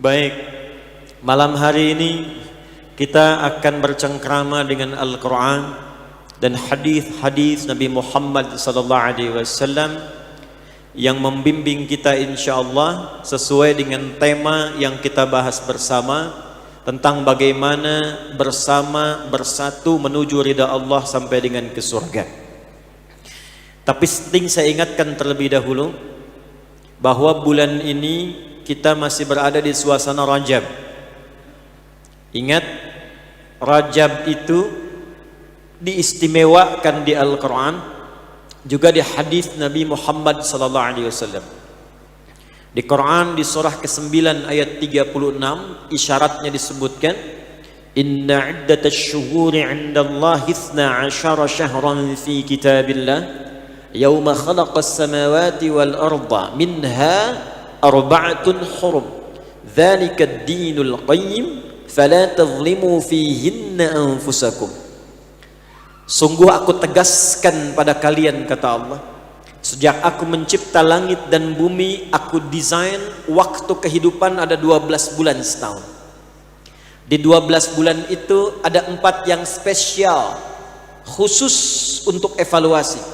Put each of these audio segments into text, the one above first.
Baik, malam hari ini kita akan bercengkrama dengan Al-Quran dan hadis-hadis Nabi Muhammad SAW yang membimbing kita insyaallah sesuai dengan tema yang kita bahas bersama tentang bagaimana bersatu menuju ridha Allah sampai dengan ke surga. Tapi penting saya ingatkan terlebih dahulu bahwa bulan ini kita masih berada di suasana Rajab. Ingat, Rajab itu diistimewakan di Al-Quran, juga di hadis Nabi Muhammad SAW. Di Quran di surah ke-9 ayat 36 isyaratnya disebutkan, Inna iddatasy syuhuri 'indallahi 12 syahran fi kitabillah yauma khalaqas samawati wal arda minha arba'atun hurum dzalika ad-dinul qayyim fala tadhlimu fihinna anfusakum. Sungguh aku tegaskan pada kalian, kata Allah, sejak aku mencipta langit dan bumi, aku desain waktu kehidupan ada 12 bulan setahun. Di 12 bulan itu ada 4 yang spesial, khusus untuk evaluasi,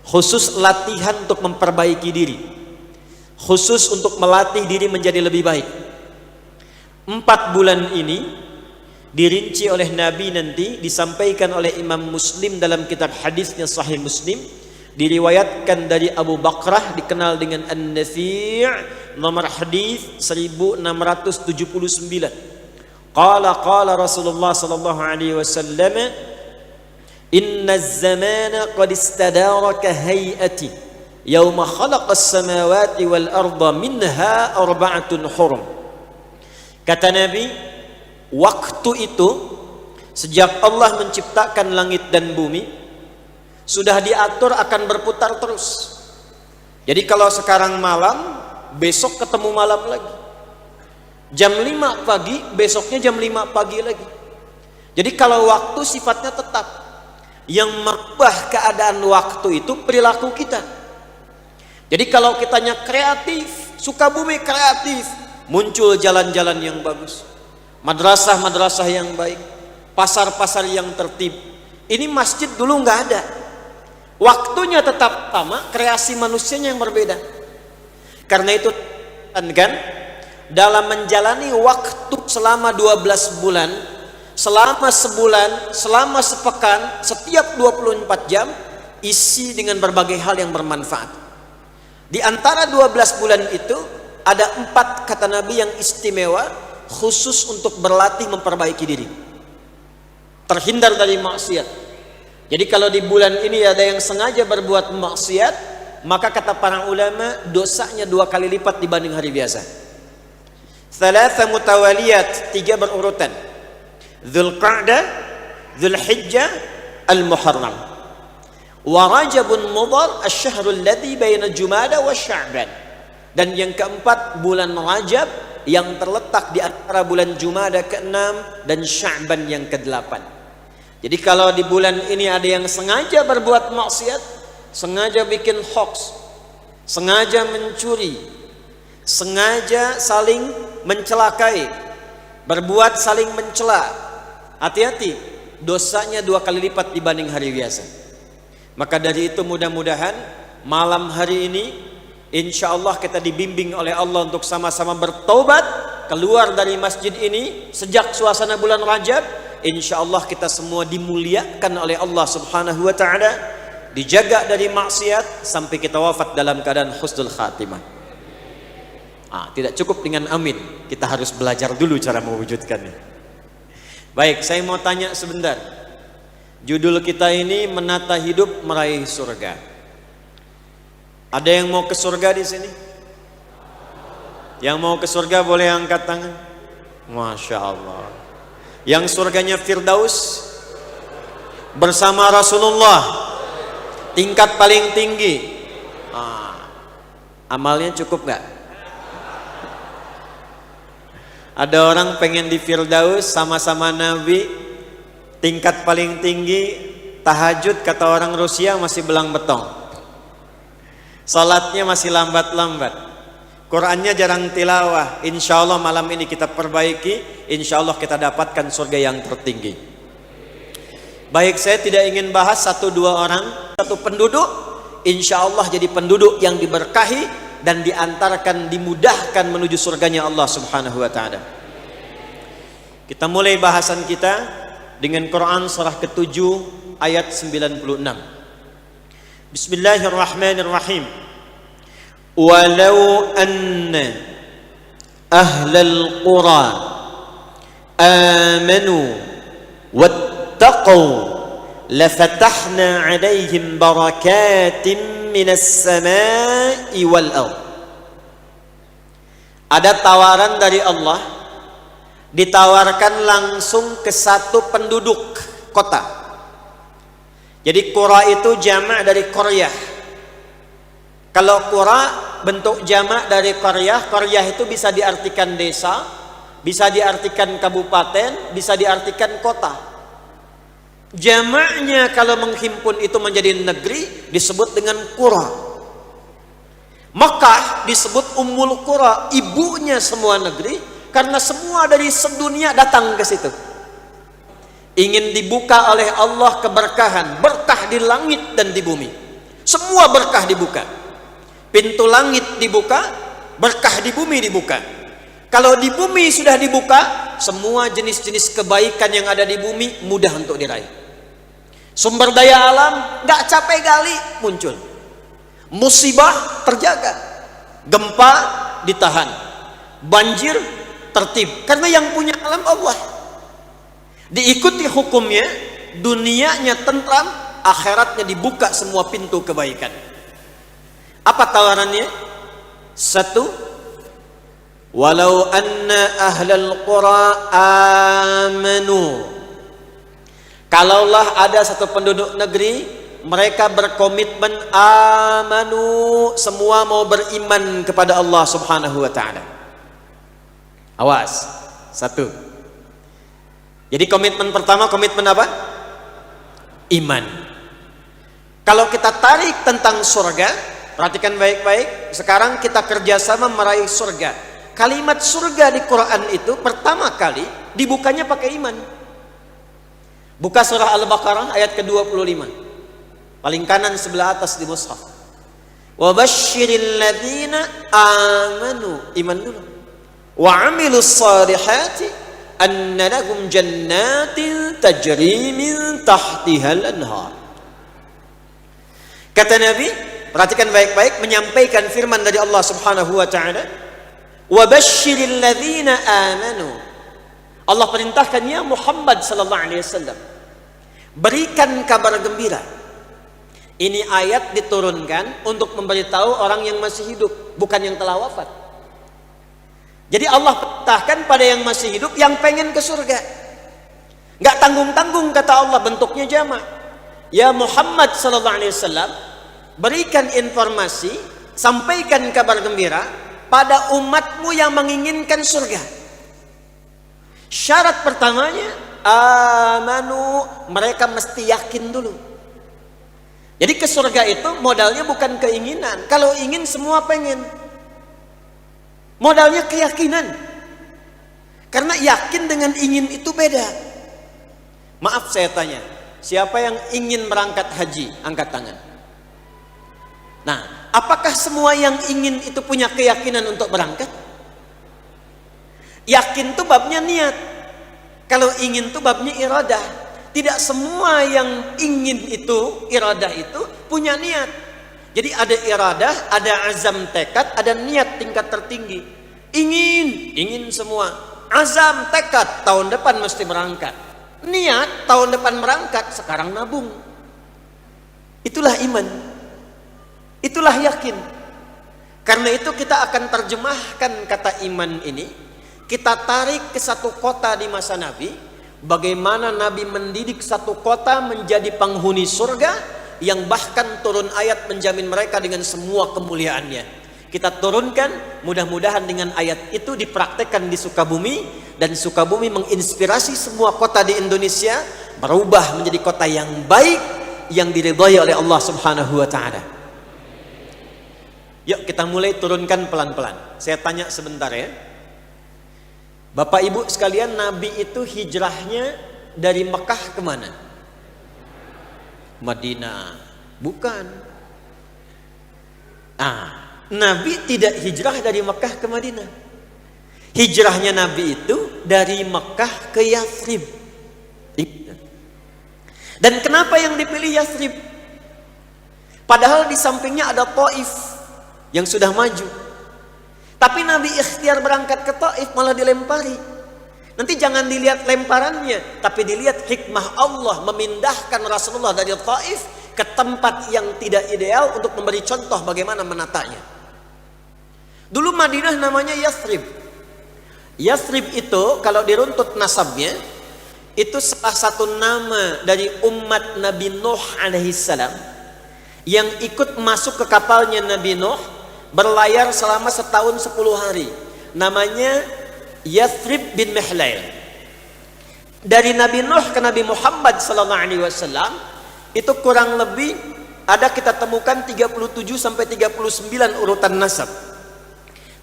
khusus latihan untuk memperbaiki diri, khusus untuk melatih diri menjadi lebih baik. 4 bulan ini dirinci oleh Nabi, nanti disampaikan oleh Imam Muslim dalam kitab hadisnya Sahih Muslim, diriwayatkan dari Abu Bakrah dikenal dengan An-Nafi', nomor hadis 1679. Qala Rasulullah sallallahu alaihi wasallam, inna az-zamana qad istadara ka hay'ati yauma khalaqas samawati wal arda minha arba'atun hurum. Kata Nabi, waktu itu sejak Allah menciptakan langit dan bumi sudah diatur akan berputar terus. Jadi kalau sekarang malam, besok ketemu malam lagi. Jam 5 pagi, besoknya jam 5 pagi lagi. Jadi kalau waktu sifatnya tetap. Yang merubah keadaan waktu itu perilaku kita. Jadi kalau kitanya kreatif, suka bumi kreatif, muncul jalan-jalan yang bagus, madrasah-madrasah yang baik, pasar-pasar yang tertib. Ini masjid dulu nggak ada, waktunya tetap sama, kreasi manusianya yang berbeda. Karena itu kan dalam menjalani waktu selama 12 bulan, selama sebulan, selama sepekan, setiap 24 jam isi dengan berbagai hal yang bermanfaat. Di antara 12 bulan itu ada 4 kata Nabi yang istimewa, khusus untuk berlatih memperbaiki diri, terhindar dari maksiat. Jadi kalau di bulan ini ada yang sengaja berbuat maksiat, maka kata para ulama dosanya 2 kali lipat dibanding hari biasa. Thalatha mutawaliyat, 3 berurutan, Dzulqa'dah, Dzulhijjah, Al-Muharram, wa Rajabun Mudhar asy-syahrul ladzi baina Jumada wa Sya'ban. Dan yang keempat bulan Rajab yang terletak di antara bulan Jumada ke-6 dan Sya'ban yang ke-8. Jadi kalau di bulan ini ada yang sengaja berbuat maksiat, sengaja bikin hoax, sengaja mencuri, sengaja saling mencelakai, berbuat saling mencela, hati-hati, dosanya 2 kali lipat dibanding hari biasa. Maka dari itu mudah-mudahan malam hari ini insya Allah kita dibimbing oleh Allah untuk sama-sama bertaubat, keluar dari masjid ini sejak suasana bulan Rajab. Insya Allah kita semua dimuliakan oleh Allah subhanahu wa ta'ala, dijaga dari maksiat sampai kita wafat dalam keadaan husnul khatimah. Tidak cukup dengan amin, kita harus belajar dulu cara mewujudkannya. Baik, saya mau tanya sebentar. Judul kita ini menata hidup meraih surga. Ada yang mau ke surga di sini? Yang mau ke surga boleh angkat tangan. Masya Allah. Yang surganya Firdaus bersama Rasulullah, tingkat paling tinggi. Amalnya cukup nggak? Ada orang pengen di Firdaus sama-sama Nabi, tingkat paling tinggi, tahajud kata orang Rusia masih belang betong, salatnya masih lambat-lambat, Qurannya jarang tilawah. Insya Allah malam ini kita perbaiki. Insya Allah kita dapatkan surga yang tertinggi. Baik, saya tidak ingin bahas satu dua orang, satu penduduk. Insya Allah jadi penduduk yang diberkahi dan diantarkan, dimudahkan menuju surganya Allah Subhanahu wa ta'ala. Kita mulai bahasan kita dengan Quran surah ke-7 ayat 96. Bismillahirrahmanirrahim. Walau anna ahlal qura amanu wattaqau lafatahna alaihim barakatim minas samai wal ardh. Ada tawaran dari Allah, ditawarkan langsung ke satu penduduk kota. Jadi qura itu jamak dari qaryah. Kalau qura bentuk jamak dari qaryah, qaryah itu bisa diartikan desa, bisa diartikan kabupaten, bisa diartikan kota. Jamaknya kalau menghimpun itu menjadi negeri disebut dengan qura. Makkah disebut Ummul Qura, ibunya semua negeri, karena semua dari sedunia datang ke situ. Ingin dibuka oleh Allah keberkahan, berkah di langit dan di bumi. Semua berkah dibuka. Pintu langit dibuka, berkah di bumi dibuka. Kalau di bumi sudah dibuka, semua jenis-jenis kebaikan yang ada di bumi mudah untuk diraih. Sumber daya alam nggak capek gali muncul. Musibah terjaga, gempa ditahan, banjir tertib, karena yang punya alam Allah. Diikuti hukumnya, dunianya tentram, akhiratnya dibuka semua pintu kebaikan. Apa tawarannya? Satu, walau anna ahlal qura amanu. Kalaulah ada satu penduduk negeri, mereka berkomitmen amanu, semua mau beriman kepada Allah Subhanahu wa ta'ala. Awas, satu. Jadi komitmen pertama, komitmen apa? Iman. Kalau kita tarik tentang surga, perhatikan baik-baik. Sekarang kita kerjasama meraih surga. Kalimat surga di Quran itu pertama kali dibukanya pakai iman. Buka surah Al-Baqarah ayat ke-25. Paling kanan sebelah atas di mushaf. Wa basyiril ladzina amanu, iman dulu. Wa amilus salihati anna lahum jannatin tajri min tahtihal anhar. Kata Nabi, perhatikan baik-baik, menyampaikan firman dari Allah Subhanahu wa ta'ala, wa basyiril ladzina amanu. Allah perintahkan, ya Muhammad sallallahu alaihi wasallam, berikan kabar gembira. Ini ayat diturunkan untuk memberitahu orang yang masih hidup, bukan yang telah wafat. Jadi Allah perintahkan pada yang masih hidup, yang pengen ke surga. Nggak tanggung-tanggung, kata Allah, bentuknya jamak. Ya Muhammad sallallahu alaihi wasallam, berikan informasi, sampaikan kabar gembira pada umatmu yang menginginkan surga. Syarat pertamanya, amanu, mereka mesti yakin dulu. Jadi ke surga itu modalnya bukan keinginan. Kalau ingin semua pengen. Modalnya keyakinan. Karena yakin dengan ingin itu beda. Maaf saya tanya, siapa yang ingin berangkat haji? Angkat tangan. Nah, apakah semua yang ingin itu punya keyakinan untuk berangkat? Yakin itu babnya niat. Kalau ingin itu babnya iradah. Tidak semua yang ingin itu, iradah itu punya niat. Jadi ada iradah, ada azam tekad, ada niat tingkat tertinggi. Ingin semua. Azam tekad, tahun depan mesti berangkat. Niat, tahun depan berangkat, sekarang nabung. Itulah iman. Itulah yakin. Karena itu kita akan terjemahkan kata iman ini. Kita tarik ke satu kota di masa Nabi. Bagaimana Nabi mendidik satu kota menjadi penghuni surga, yang bahkan turun ayat menjamin mereka dengan semua kemuliaannya. Kita turunkan, mudah-mudahan dengan ayat itu dipraktekkan di Sukabumi, dan Sukabumi menginspirasi semua kota di Indonesia berubah menjadi kota yang baik, yang diridhai oleh Allah Subhanahu wa ta'ala. Yuk kita mulai turunkan pelan-pelan. Saya tanya sebentar ya. Bapak Ibu sekalian, Nabi itu hijrahnya dari Mekah kemana? Madinah. Bukan. Nabi tidak hijrah dari Mekah ke Madinah. Hijrahnya Nabi itu dari Mekah ke Yathrib. Dan kenapa yang dipilih Yathrib? Padahal di sampingnya ada Taif yang sudah maju. Tapi Nabi ikhtiar berangkat ke Taif malah dilempari. Nanti jangan dilihat lemparannya, tapi dilihat hikmah Allah memindahkan Rasulullah dari Taif ke tempat yang tidak ideal untuk memberi contoh bagaimana menatanya. Dulu Madinah namanya Yathrib. Yathrib itu kalau diruntut nasabnya, itu salah satu nama dari umat Nabi Nuh alaihissalam yang ikut masuk ke kapalnya Nabi Nuh, berlayar selama setahun 10 hari. Namanya Yathrib bin Mihlail. Dari Nabi Nuh ke Nabi Muhammad SAW itu kurang lebih ada kita temukan 37 sampai 39 urutan nasab.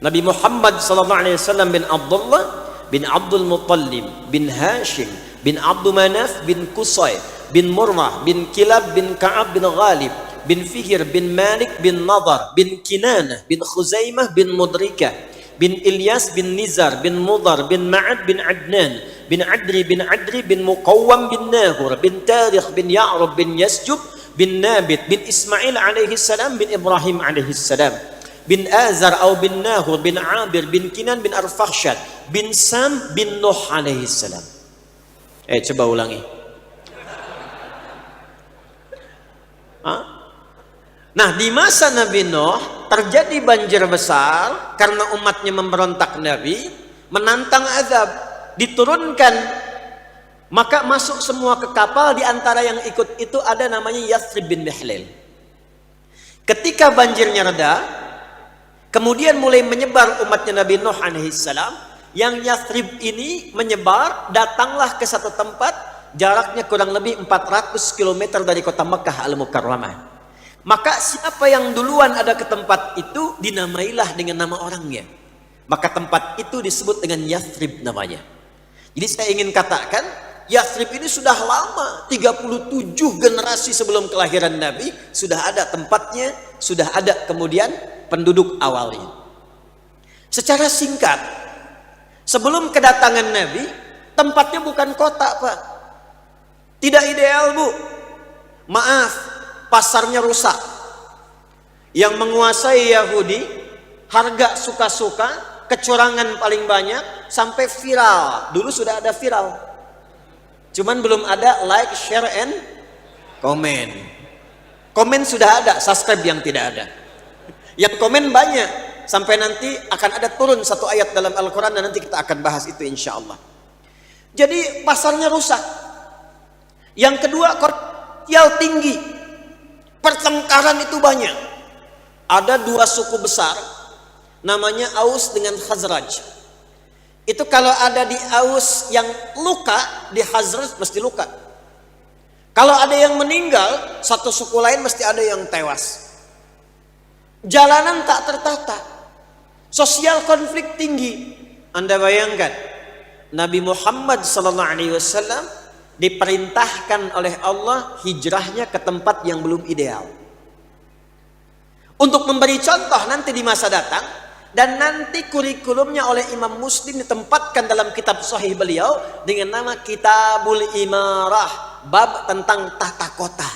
Nabi Muhammad SAW bin Abdullah bin Abdul Muttalib bin Hashim bin Abdul Manaf bin Qusay bin Murrah bin Kilab bin Ka'ab bin Ghalib bin Fihr bin Malik bin Nadar bin Kinanah bin Khuzaimah bin Mudrikah bin Ilyas bin Nizar bin Mudar bin Ma'ad bin Adnan bin Adri bin Muqawwam bin Nahur bin Tarikh bin Ya'rub bin Yasjub bin Nabit bin Ismail alaihi salam bin Ibrahim alaihi salam bin Azar atau bin Nahur bin Abir bin Kinan bin Arfakhshad bin Sam bin Nuh alaihi salam. Coba ulangi. Nah, di masa Nabi Nuh terjadi banjir besar karena umatnya memberontak Nabi, menantang azab, diturunkan, maka masuk semua ke kapal. Di antara yang ikut itu ada namanya Yathrib bin Mihlail. Ketika banjirnya reda, kemudian mulai menyebar umatnya Nabi Nuh alaihissalam. Yang Yathrib ini menyebar, datanglah ke satu tempat jaraknya kurang lebih 400 km dari kota Mekah Al-Mukarramah. Maka siapa yang duluan ada ke tempat itu dinamailah dengan nama orangnya. Maka tempat itu disebut dengan Yathrib namanya. Jadi saya ingin katakan Yathrib ini sudah lama, 37 generasi sebelum kelahiran Nabi sudah ada tempatnya, sudah ada kemudian penduduk awalnya. Secara singkat, sebelum kedatangan Nabi, tempatnya bukan kota, Pak. Tidak ideal, Bu. Maaf, pasarnya rusak. Yang menguasai Yahudi, harga suka-suka, kecurangan paling banyak, sampai viral. Dulu sudah ada viral. Cuman belum ada like, share, and comment. Komen sudah ada, subscribe yang tidak ada. Yang komen banyak, sampai nanti akan ada turun satu ayat dalam Al-Quran dan nanti kita akan bahas itu insya Allah. Jadi pasarnya rusak. Yang kedua, komersial tinggi. Pertengkaran itu banyak. Ada dua suku besar, namanya Aus dengan Khazraj. Itu kalau ada di Aus yang luka, di Khazraj mesti luka. Kalau ada yang meninggal, satu suku lain mesti ada yang tewas. Jalanan tak tertata, sosial konflik tinggi. Anda bayangkan, Nabi Muhammad SAW diperintahkan oleh Allah hijrahnya ke tempat yang belum ideal. Untuk memberi contoh nanti di masa datang, dan nanti kurikulumnya oleh Imam Muslim ditempatkan dalam kitab sahih beliau dengan nama Kitabul Imarah, bab tentang tata kota.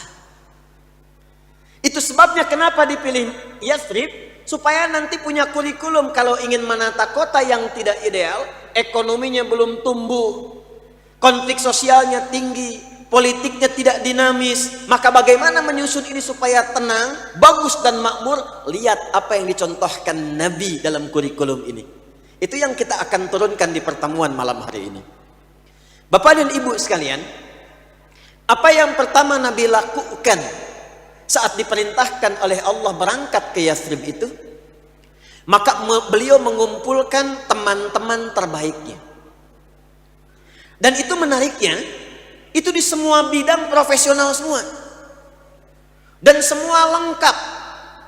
Itu sebabnya kenapa dipilih Yathrib, supaya nanti punya kurikulum kalau ingin menata kota yang tidak ideal, ekonominya belum tumbuh, konflik sosialnya tinggi, politiknya tidak dinamis, maka bagaimana menyusun ini supaya tenang, bagus dan makmur? Lihat apa yang dicontohkan Nabi dalam kurikulum ini. Itu yang kita akan turunkan di pertemuan malam hari ini. Bapak dan Ibu sekalian, apa yang pertama Nabi lakukan saat diperintahkan oleh Allah berangkat ke Yathrib itu? Maka beliau mengumpulkan teman-teman terbaiknya. Dan itu menariknya, itu di semua bidang profesional semua. Dan semua lengkap.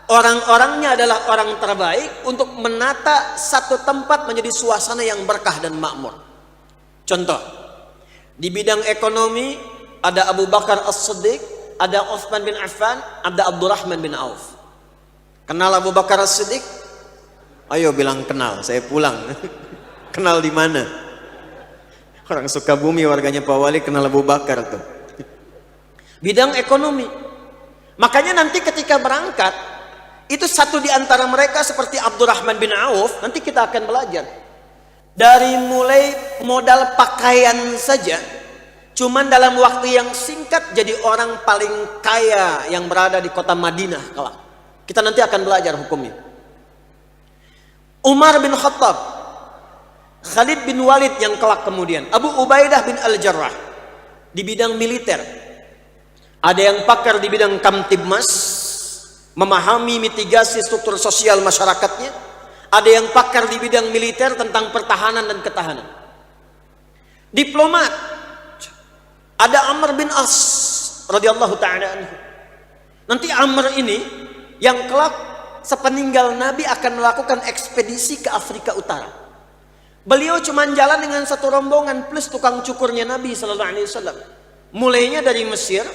Orang-orangnya adalah orang terbaik untuk menata satu tempat menjadi suasana yang berkah dan makmur. Contoh, di bidang ekonomi ada Abu Bakar As-Siddiq, ada Utsman bin Affan, ada Abdurrahman bin Auf. Kenal Abu Bakar As-Siddiq? Ayo bilang kenal, saya pulang. Kenal di mana? Orang Sukabumi warganya Pak Wali kenal Abu Bakar tuh. Bidang ekonomi. Makanya nanti ketika berangkat, itu satu di antara mereka seperti Abdurrahman bin Auf, nanti kita akan belajar. Dari mulai modal pakaian saja, cuman dalam waktu yang singkat jadi orang paling kaya yang berada di kota Madinah kelak. Kita nanti akan belajar hukumnya. Umar bin Khattab, Khalid bin Walid yang kelak kemudian, Abu Ubaidah bin Al-Jarrah di bidang militer. Ada yang pakar di bidang Kamtibmas, memahami mitigasi struktur sosial masyarakatnya. Ada yang pakar di bidang militer tentang pertahanan dan ketahanan. Diplomat, ada Amr bin As radhiyallahu ta'ala anhu. Nanti Amr ini yang kelak sepeninggal Nabi akan melakukan ekspedisi ke Afrika Utara. Beliau cuma jalan dengan satu rombongan plus tukang cukurnya Nabi sallallahu alaihi wasallam. Mulainya dari Mesir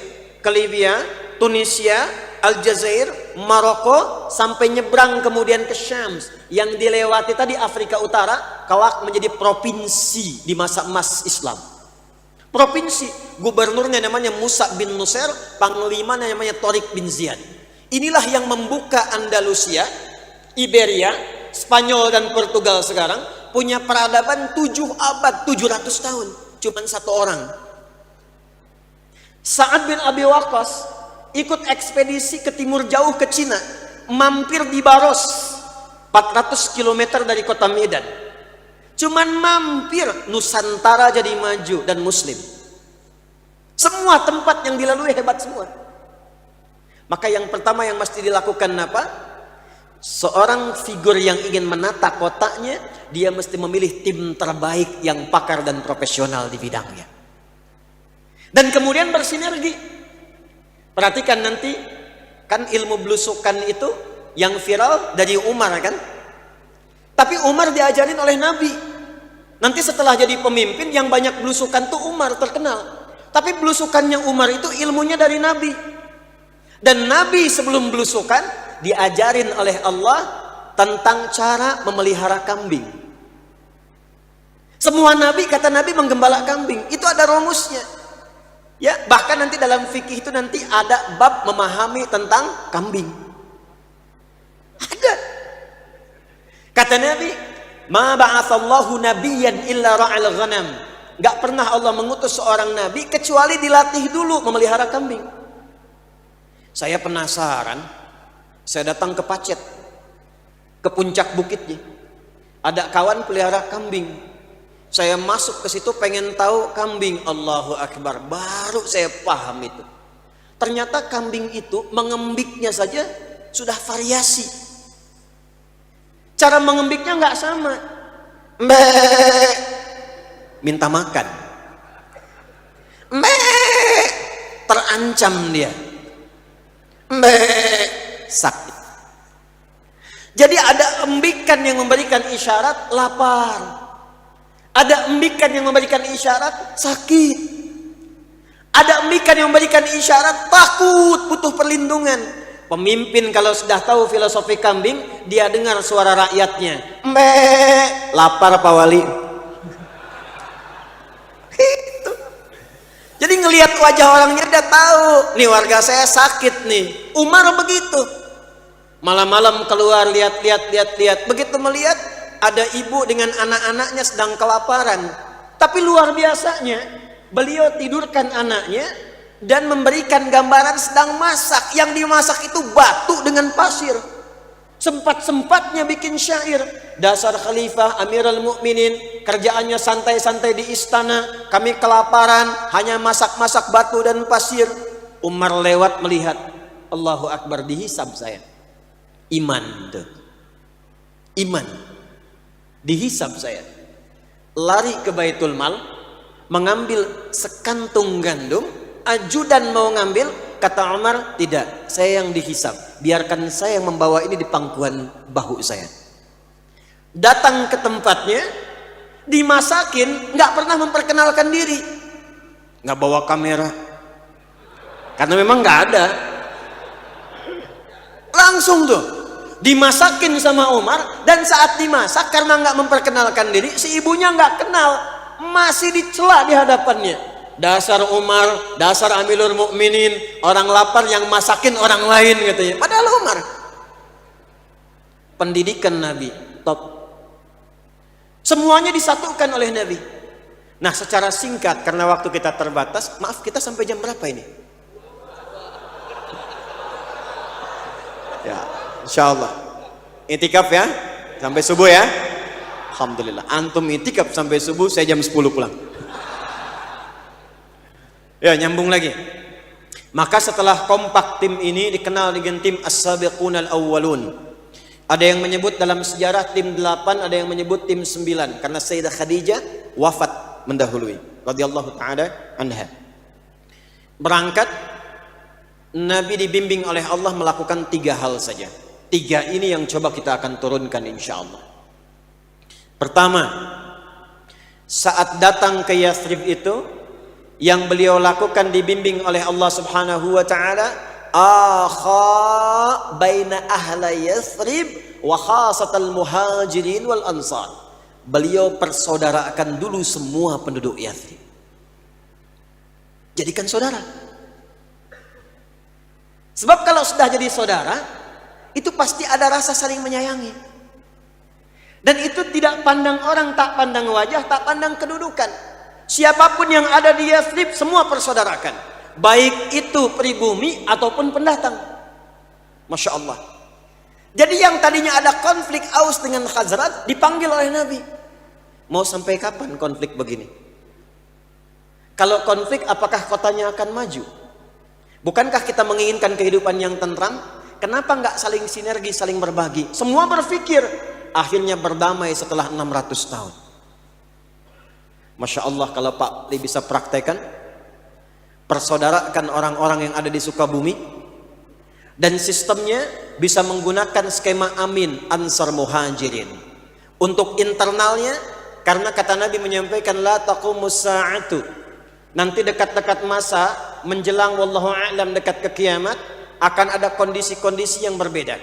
ke Libya, Tunisia, Aljazair, Maroko, sampai nyebrang kemudian ke Syam. Yang dilewati tadi Afrika Utara kelak menjadi provinsi di masa emas Islam. Provinsi, gubernurnya namanya Musa bin Nusair, panglimanya namanya Tariq bin Ziyad. Inilah yang membuka Andalusia, Iberia, Spanyol dan Portugal sekarang punya peradaban 7 abad, 700 tahun. Cuman satu orang. Sa'ad bin Abi Waqqas ikut ekspedisi ke timur jauh ke Cina, mampir di Baros, 400 km dari kota Medan. Cuman mampir, Nusantara jadi maju dan muslim. Semua tempat yang dilalui hebat semua. Maka yang pertama yang mesti dilakukan apa? Seorang figur yang ingin menata kotaknya, dia mesti memilih tim terbaik yang pakar dan profesional di bidangnya. Dan kemudian bersinergi. Perhatikan nanti, kan ilmu belusukan itu yang viral dari Umar kan? Tapi Umar diajarin oleh Nabi. Nanti setelah jadi pemimpin yang banyak belusukan tuh Umar terkenal. Tapi belusukannya Umar itu ilmunya dari Nabi. Dan Nabi sebelum belusukan diajarin oleh Allah tentang cara memelihara kambing. Semua Nabi, kata Nabi, menggembala kambing. Itu ada rumusnya. Ya, bahkan nanti dalam fikih itu nanti ada bab memahami tentang kambing. Ada. Kata Nabi, "Ma ba'atsallahu nabiyyan illa ra'al ghanam." Enggak pernah Allah mengutus seorang nabi kecuali dilatih dulu memelihara kambing. Saya penasaran, saya datang ke Pacet, ke puncak bukitnya. Ada kawan pelihara kambing. Saya masuk ke situ pengen tahu kambing. Allahu Akbar, baru saya paham itu. Ternyata kambing itu mengembiknya saja sudah variasi. Cara mengembiknya nggak sama. Mbak, minta makan. Mbak, terancam dia. Mbak, sakit. Jadi ada embikan yang memberikan isyarat lapar. Ada embikan yang memberikan isyarat sakit. Ada embikan yang memberikan isyarat takut, butuh perlindungan. Pemimpin kalau sudah tahu filosofi kambing, dia dengar suara rakyatnya. Mbak, lapar Pak Wali. Itu. Jadi ngelihat wajah orangnya udah tahu, nih warga saya sakit nih. Umar begitu. Malam-malam keluar lihat. Begitu melihat ada ibu dengan anak-anaknya sedang kelaparan. Tapi luar biasanya, beliau tidurkan anaknya dan memberikan gambaran sedang masak. Yang dimasak itu batu dengan pasir. Sempat-sempatnya bikin syair. Dasar khalifah Amirul Mukminin, kerjaannya santai-santai di istana. Kami kelaparan, hanya masak-masak batu dan pasir. Umar lewat melihat. Allahu Akbar, dihisab saya. Iman tuh. Iman. Dihisab saya. Lari ke Baitul Mal, mengambil sekantung gandum, ajudan mau ngambil, Kata Umar, tidak, saya yang dihisab. Biarkan saya yang membawa ini di pangkuan bahu saya. Datang ke tempatnya, dimasakin, nggak pernah memperkenalkan diri, nggak bawa kamera, karena memang nggak ada. Langsung tuh dimasakin sama Umar, dan saat dimasak karena nggak memperkenalkan diri, si ibunya nggak kenal, masih dicela di hadapannya. Dasar Umar, dasar Amirul Mukminin, orang lapar yang masakin orang lain katanya. Padahal Umar, pendidikan Nabi top, semuanya disatukan oleh Nabi. Nah, secara singkat karena waktu kita terbatas, maaf, kita sampai jam berapa ini? Ya, insya Allah itikaf ya sampai subuh ya. Alhamdulillah, antum itikaf sampai subuh, saya jam 10 pulang. Ya, nyambung lagi. Maka setelah kompak tim ini dikenal dengan tim As-Sabiqunal Awwalun. Ada yang menyebut dalam sejarah tim 8, ada yang menyebut tim 9, karena Sayyidah Khadijah wafat mendahului radhiyallahu taala anha. Berangkat, Nabi dibimbing oleh Allah melakukan 3 hal saja. 3 ini yang coba kita akan turunkan insyaallah. Pertama, saat datang ke Yathrib itu, yang beliau lakukan dibimbing oleh Allah Subhanahu wa taala, akha baina ahla Yathrib wa khasatal muhajirin wal ansar. Beliau persaudarakan dulu semua penduduk Yathrib. Jadikan saudara. Sebab kalau sudah jadi saudara, itu pasti ada rasa saling menyayangi. Dan itu tidak pandang orang, tak pandang wajah, tak pandang kedudukan. Siapapun yang ada di Yathrib semua persaudarakan, baik itu pribumi ataupun pendatang. Masya Allah. Jadi yang tadinya ada konflik Aus dengan Khazraj dipanggil oleh Nabi. Mau sampai kapan konflik begini? Kalau konflik, apakah kotanya akan maju? Bukankah kita menginginkan kehidupan yang tentram? Kenapa nggak saling sinergi, saling berbagi? Semua berpikir, akhirnya berdamai setelah 600 tahun. Masya Allah, kalau Pak Li bisa praktekan, persaudarakan orang-orang yang ada di Sukabumi, dan sistemnya bisa menggunakan skema Amin Ansar Muhajirin. Untuk internalnya, karena kata Nabi menyampaikan la taqumus sa'atu, nanti dekat-dekat masa menjelang wallahu a'lam dekat ke kiamat akan ada kondisi-kondisi yang berbeda.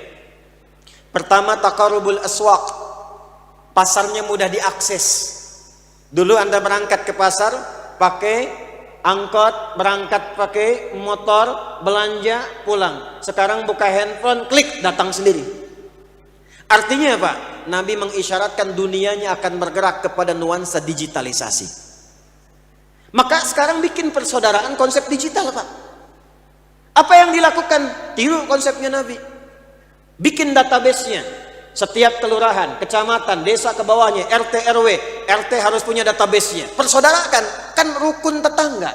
Pertama, taqarrubul aswaq, pasarnya mudah diakses. Dulu Anda berangkat ke pasar pakai angkot, berangkat pakai motor, belanja, pulang. Sekarang buka handphone, klik, datang sendiri. Artinya apa? Nabi mengisyaratkan dunianya akan bergerak kepada nuansa digitalisasi. Maka sekarang bikin persaudaraan konsep digital, Pak. Apa yang dilakukan? Tiru konsepnya Nabi. Bikin database-nya. Setiap kelurahan, kecamatan, desa ke bawahnya, RT, RW, RT harus punya database-nya. Persaudarakan, kan rukun tetangga.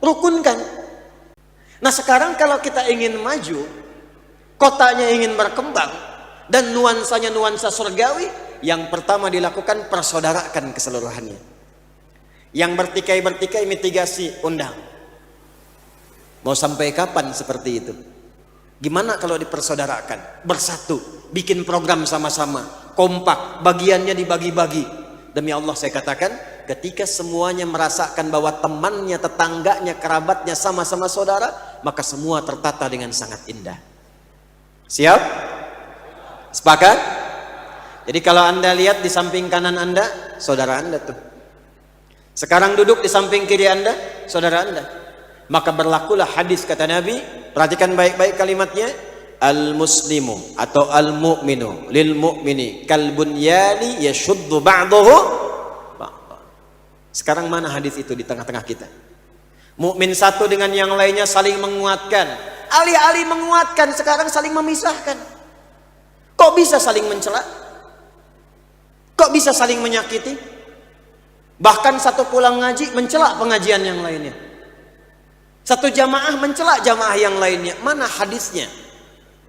Rukun kan? Nah sekarang kalau kita ingin maju, kotanya ingin berkembang, dan nuansanya nuansa surgawi, yang pertama dilakukan persaudarakan keseluruhannya. Yang bertikai-bertikai mitigasi, undang. Mau sampai kapan seperti itu? Gimana kalau dipersaudarakan, bersatu, bikin program sama-sama, kompak, bagiannya dibagi-bagi. Demi Allah saya katakan, ketika semuanya merasakan bahwa temannya, tetangganya, kerabatnya sama-sama saudara, maka semua tertata dengan sangat indah. Siap? Sepakat? Jadi kalau Anda lihat di samping kanan Anda, saudara Anda tuh. Sekarang duduk di samping kiri Anda, saudara Anda. Maka berlakulah hadis kata Nabi, perhatikan baik-baik kalimatnya, al-muslimu atau al-mu'minu lil mu'mini kal bunyani yashuddu ba'dahu ba'dha. Sekarang mana hadis itu di tengah-tengah kita? Mukmin satu dengan yang lainnya saling menguatkan. Alih-alih menguatkan, sekarang saling memisahkan. Kok bisa saling mencela? Kok bisa saling menyakiti? Bahkan satu pulang ngaji mencela pengajian yang lainnya. Satu jamaah mencela jamaah yang lainnya. Mana hadisnya?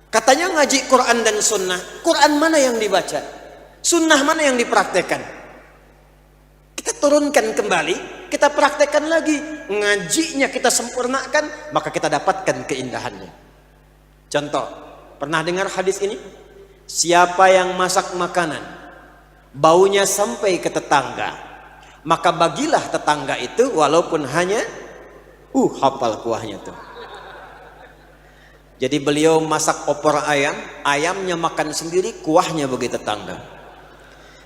Katanya ngaji Quran dan sunnah. Quran mana yang dibaca? Sunnah mana yang dipraktekkan? Kita turunkan kembali kita praktekkan lagi, ngajinya kita sempurnakan, maka kita dapatkan keindahannya. Contoh, pernah dengar hadis ini? Siapa yang masak makanan, baunya sampai ke tetangga, maka bagilah tetangga itu walaupun hanya hafal kuahnya tuh. Jadi beliau masak opor ayam, ayamnya makan sendiri, kuahnya bagi tetangga.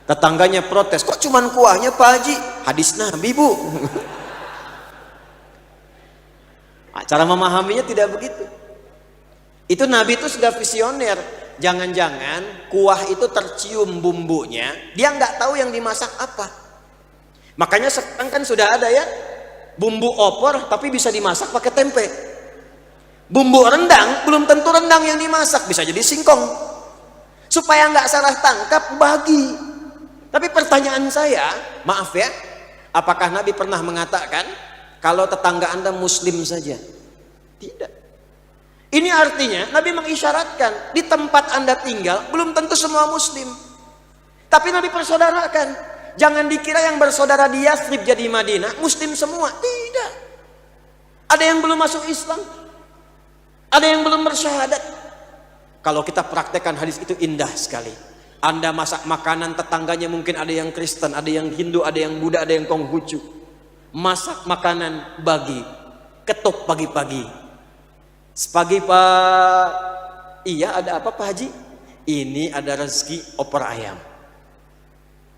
Tetangganya protes, kok cuman kuahnya Pak Haji? Hadis Nabi Bu. Cara memahaminya tidak begitu. Itu Nabi itu sudah visioner. Jangan-jangan kuah itu tercium bumbunya, dia nggak tahu yang dimasak apa. Makanya sekarang kan sudah ada ya, bumbu opor tapi bisa dimasak pakai tempe. Bumbu rendang belum tentu rendang yang dimasak, bisa jadi singkong. Supaya nggak salah tangkap, bagi. Tapi pertanyaan saya, maaf ya, apakah Nabi pernah mengatakan kalau tetangga Anda muslim saja? Tidak. Ini artinya Nabi mengisyaratkan di tempat Anda tinggal belum tentu semua muslim. Tapi Nabi persaudarakan. Jangan dikira yang bersaudara di Yathrib jadi Madinah muslim semua. Tidak. Ada yang belum masuk Islam. Ada yang belum bersyahadat. Kalau kita praktekkan hadis itu indah sekali. Anda masak makanan, tetangganya mungkin ada yang Kristen, ada yang Hindu, ada yang Buddha, ada yang Konghucu. Masak makanan bagi, ketuk pagi-pagi. Pagi Pak, iya ada apa Pak Haji? Ini ada rezeki opor ayam.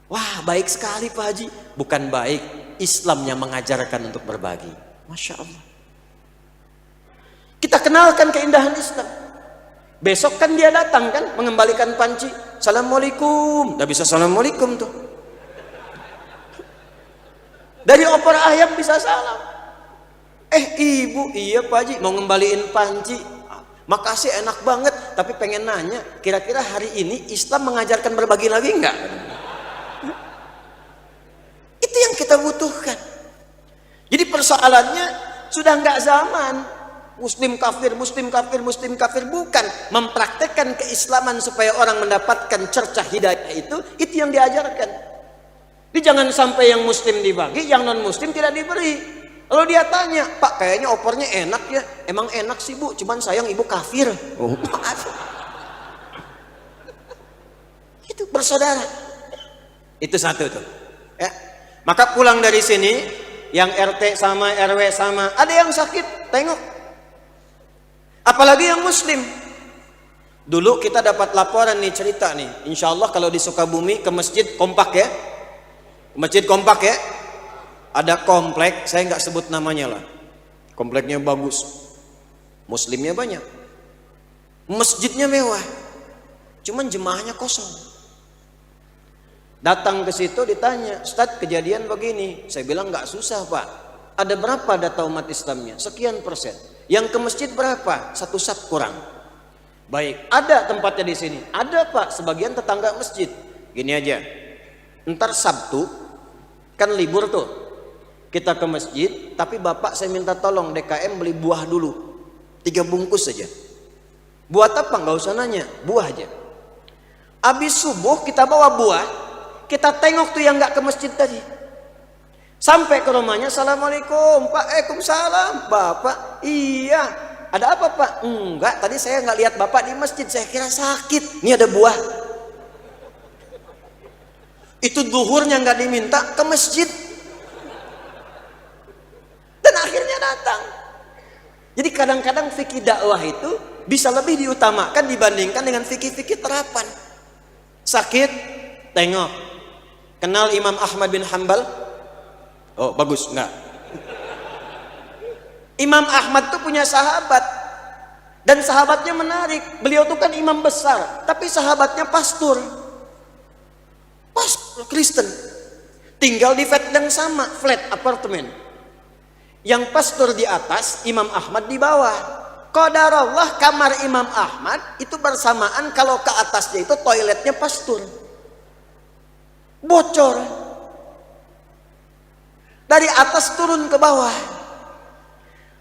Wah baik sekali Pak Haji. Bukan baik, Islam yang mengajarkan untuk berbagi. Masya Allah. Kita kenalkan keindahan Islam. Besok kan dia datang kan, mengembalikan panci. Assalamualaikum. Udah bisa assalamualaikum tuh. Dari opor ayam bisa salam. Ibu, iya Pak Haji, mau ngembaliin panci. Makasih, enak banget. Tapi pengen nanya, kira-kira hari ini Islam mengajarkan berbagi lagi enggak? Itu yang kita butuhkan. Jadi persoalannya sudah enggak zaman muslim kafir, muslim kafir, muslim kafir. Bukan mempraktekkan keislaman supaya orang mendapatkan cercah hidayah, itu yang diajarkan. Jadi jangan sampai yang muslim dibagi, yang non muslim tidak diberi. Kalau dia tanya, Pak kayaknya opornya enak ya. Emang enak sih Bu, cuman sayang ibu kafir. Itu bersaudara. Itu satu tuh ya. Maka pulang dari sini, yang RT sama, RW sama, ada yang sakit, tengok. Apalagi yang muslim. Dulu kita dapat laporan nih, cerita nih, insya Allah kalau di Sukabumi ke masjid kompak ya. Masjid kompak ya. Ada komplek, saya nggak sebut namanya lah. Kompleknya bagus, muslimnya banyak, masjidnya mewah, cuman jemaahnya kosong. Datang ke situ ditanya, Ustadz kejadian begini. Saya bilang nggak susah Pak. Ada berapa data umat Islamnya? Sekian persen. Yang ke masjid berapa? 1 saf kurang. Baik, ada tempatnya di sini. Ada Pak, sebagian tetangga masjid. Gini aja, ntar Sabtu kan libur tuh. Kita ke masjid, tapi Bapak saya minta tolong DKM beli buah dulu. 3 bungkus saja. Buat apa? Nggak usah nanya, buah aja. Habis subuh kita bawa buah, kita tengok tuh yang nggak ke masjid tadi. Sampai ke rumahnya, Assalamualaikum Pak, Waalaikumsalam Bapak. Iya, ada apa Pak? Enggak, tadi saya nggak lihat Bapak di masjid, saya kira sakit. Ini ada buah. Itu duhurnya nggak diminta ke masjid. Dan akhirnya datang. Jadi kadang-kadang fikih dakwah itu bisa lebih diutamakan dibandingkan dengan fikih-fikih terapan. Sakit, tengok. Kenal Imam Ahmad bin Hanbal? Oh bagus, enggak. Imam Ahmad tuh punya sahabat. Dan sahabatnya menarik. Beliau tuh kan imam besar, tapi sahabatnya pastor. Pastor Kristen. Tinggal di flat yang sama, flat apartemen. Yang pastor di atas, Imam Ahmad di bawah. Qadarullah kamar Imam Ahmad itu bersamaan kalau ke atasnya itu toiletnya pastor. Bocor. Dari atas turun ke bawah.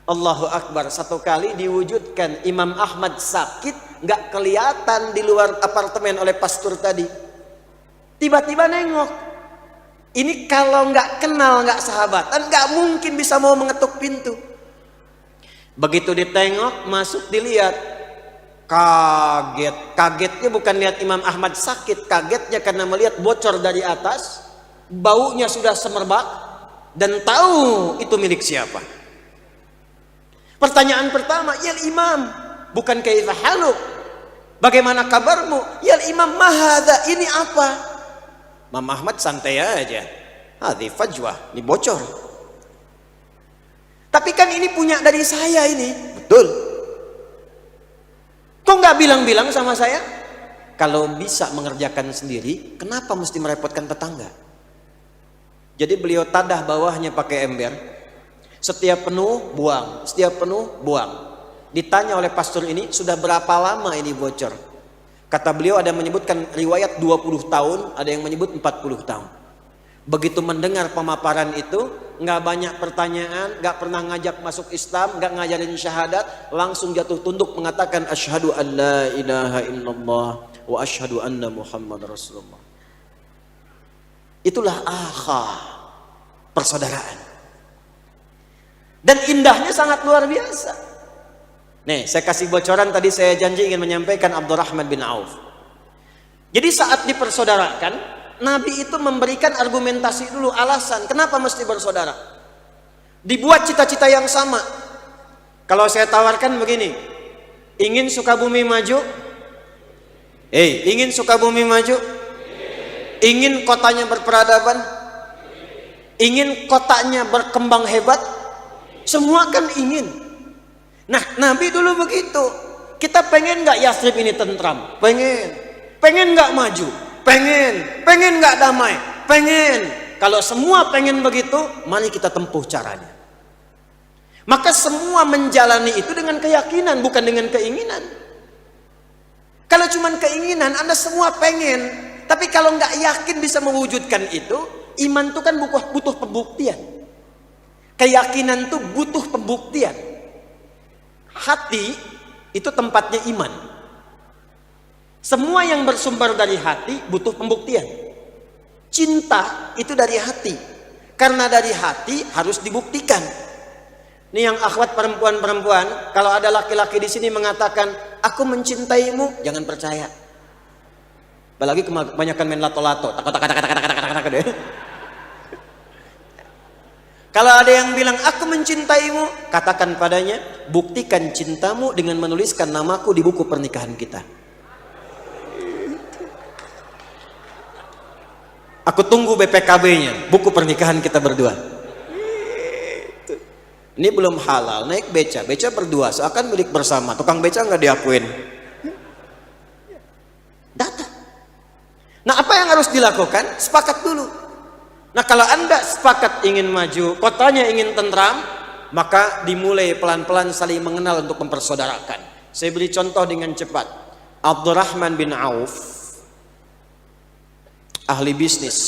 Allahu Akbar. Satu kali diwujudkan Imam Ahmad sakit, nggak kelihatan di luar apartemen oleh pastor tadi. Tiba-tiba nengok. Ini kalau nggak kenal, nggak sahabatan, nggak mungkin bisa mau mengetuk pintu. Begitu ditengok, masuk, dilihat, kaget. Kagetnya bukan lihat Imam Ahmad sakit, kagetnya karena melihat bocor dari atas, baunya sudah semerbak, dan tahu itu milik siapa. Pertanyaan pertama, ya Imam, bukan kaifa haluk, bagaimana kabarmu? Ya Imam, mahadha, ini apa? Imam Ahmad santai aja, hadhi fajwah, ini bocor. Tapi kan ini punya dari saya ini. Betul. Kok nggak bilang-bilang sama saya? Kalau bisa mengerjakan sendiri, kenapa mesti merepotkan tetangga? Jadi beliau tadah bawahnya pakai ember. Setiap penuh, buang. Setiap penuh, buang. Ditanya oleh pastor ini, sudah berapa lama ini bocor? Kata beliau ada yang menyebutkan riwayat 20 tahun, ada yang menyebut 40 tahun. Begitu mendengar pemaparan itu, nggak banyak pertanyaan, nggak pernah ngajak masuk Islam, nggak ngajarin syahadat, langsung jatuh tunduk mengatakan asyhadu an la ilaha illallah wa asyhadu anna Muhammad Rasulullah. Itulah akha, persaudaraan. Dan indahnya sangat luar biasa. Nih, saya kasih bocoran, tadi saya janji ingin menyampaikan Abdurrahman bin Auf. Jadi saat dipersaudarakan, Nabi itu memberikan argumentasi dulu, alasan kenapa mesti bersaudara. Dibuat cita-cita yang sama. Kalau saya tawarkan begini, ingin Sukabumi maju? Ingin Sukabumi maju? Ingin kotanya berperadaban? Ingin kotanya berkembang hebat? Semua kan ingin. Nah, Nabi dulu begitu. Kita pengen nggak Yathrib ini tentram? Pengen nggak maju? Pengen nggak damai? Pengen. Kalau semua pengen begitu, mari kita tempuh caranya. Maka semua menjalani itu dengan keyakinan, bukan dengan keinginan. Kalau cuma keinginan, Anda semua pengen, tapi kalau nggak yakin bisa mewujudkan itu, iman itu kan butuh pembuktian. Keyakinan itu butuh pembuktian. Hati itu tempatnya iman. Semua yang bersumber dari hati butuh pembuktian. Cinta itu dari hati. Karena dari hati harus dibuktikan. Ini yang akhwat perempuan-perempuan, kalau ada laki-laki di sini mengatakan aku mencintaimu, jangan percaya. Apalagi kebanyakan main lato-lato. Kalau ada yang bilang aku mencintaimu, katakan padanya, buktikan cintamu dengan menuliskan namaku di buku pernikahan kita. Aku tunggu BPKB-nya, buku pernikahan kita berdua. Ini belum halal, naik beca berdua, seakan milik bersama. Tukang beca nggak diakuin. Data. Nah, apa yang harus dilakukan? Sepakat dulu. Nah, kalau Anda sepakat ingin maju, kotanya ingin tentram, maka dimulai pelan-pelan saling mengenal untuk mempersaudarakan. Saya beri contoh dengan cepat. Abdurrahman bin Auf, ahli bisnis,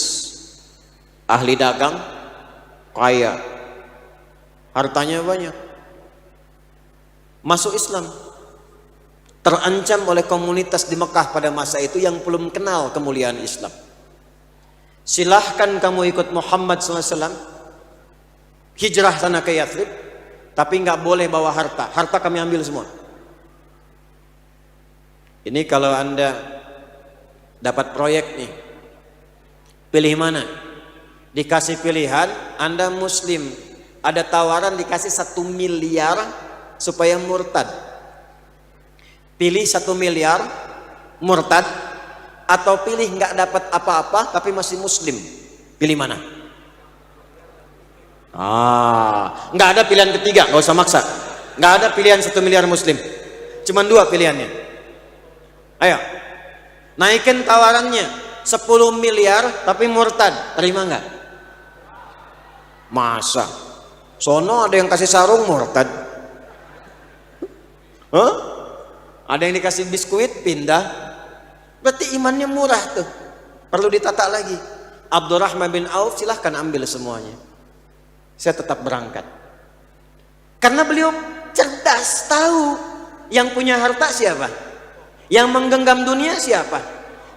ahli dagang, kaya, hartanya banyak, masuk Islam, terancam oleh komunitas di Mekah pada masa itu yang belum kenal kemuliaan Islam. Silahkan kamu ikut Muhammad SAW, hijrah sana ke Yathrib, tapi nggak boleh bawa harta. Harta kami ambil semua. Ini kalau Anda dapat proyek nih, pilih mana? Dikasih pilihan, Anda Muslim, ada tawaran dikasih 1 miliar supaya murtad. Pilih 1 miliar, murtad, atau pilih nggak dapat apa-apa tapi masih Muslim. Pilih mana? Nggak ada pilihan ketiga, nggak usah maksa. Nggak ada pilihan 1 miliar Muslim, cuman 2 pilihannya. Ayo, naikin tawarannya 10 miliar tapi murtad, terima nggak? Masa? Sono ada yang kasih sarung murtad, ada yang dikasih biskuit pindah. Berarti imannya murah tuh, perlu ditata lagi. Abdurrahman bin Auf silahkan ambil semuanya, saya tetap berangkat. Karena beliau cerdas, tahu yang punya harta siapa, yang menggenggam dunia siapa.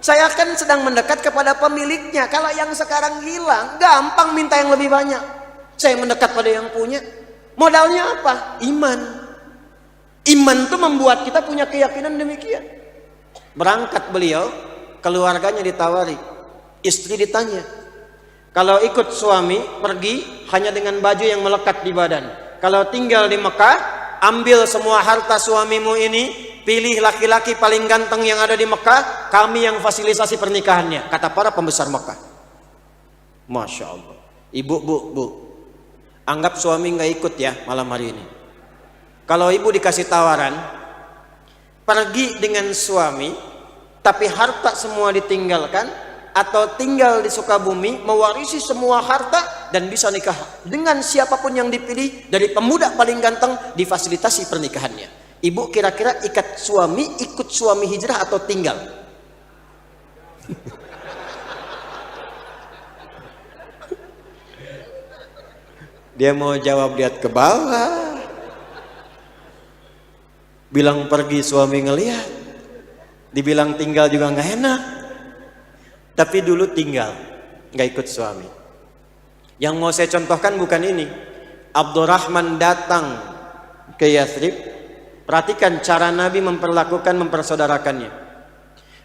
Saya kan sedang mendekat kepada pemiliknya. Kalau yang sekarang hilang, gampang minta yang lebih banyak. Saya mendekat pada yang punya. Modalnya apa? Iman. Iman itu membuat kita punya keyakinan demikian. Berangkat beliau, keluarganya ditawari. Istri ditanya, kalau ikut suami pergi hanya dengan baju yang melekat di badan. Kalau tinggal di Mekah, ambil semua harta suamimu ini, pilih laki-laki paling ganteng yang ada di Mekah, kami yang fasilitasi pernikahannya, kata para pembesar Mekah. Masya Allah. Ibu, bu, anggap suami nggak ikut ya malam hari ini. Kalau ibu dikasih tawaran, pergi dengan suami, tapi harta semua ditinggalkan, atau tinggal di Sukabumi, mewarisi semua harta, dan bisa nikah dengan siapapun yang dipilih, dari pemuda paling ganteng, difasilitasi pernikahannya. Ibu kira-kira ikut suami hijrah atau tinggal? Dia mau jawab lihat ke bawah, bilang pergi suami ngelihat, dibilang tinggal juga nggak enak. Tapi dulu tinggal, nggak ikut suami. Yang mau saya contohkan bukan ini. Abdurrahman datang ke Yathrib. Perhatikan cara Nabi mempersaudarakannya.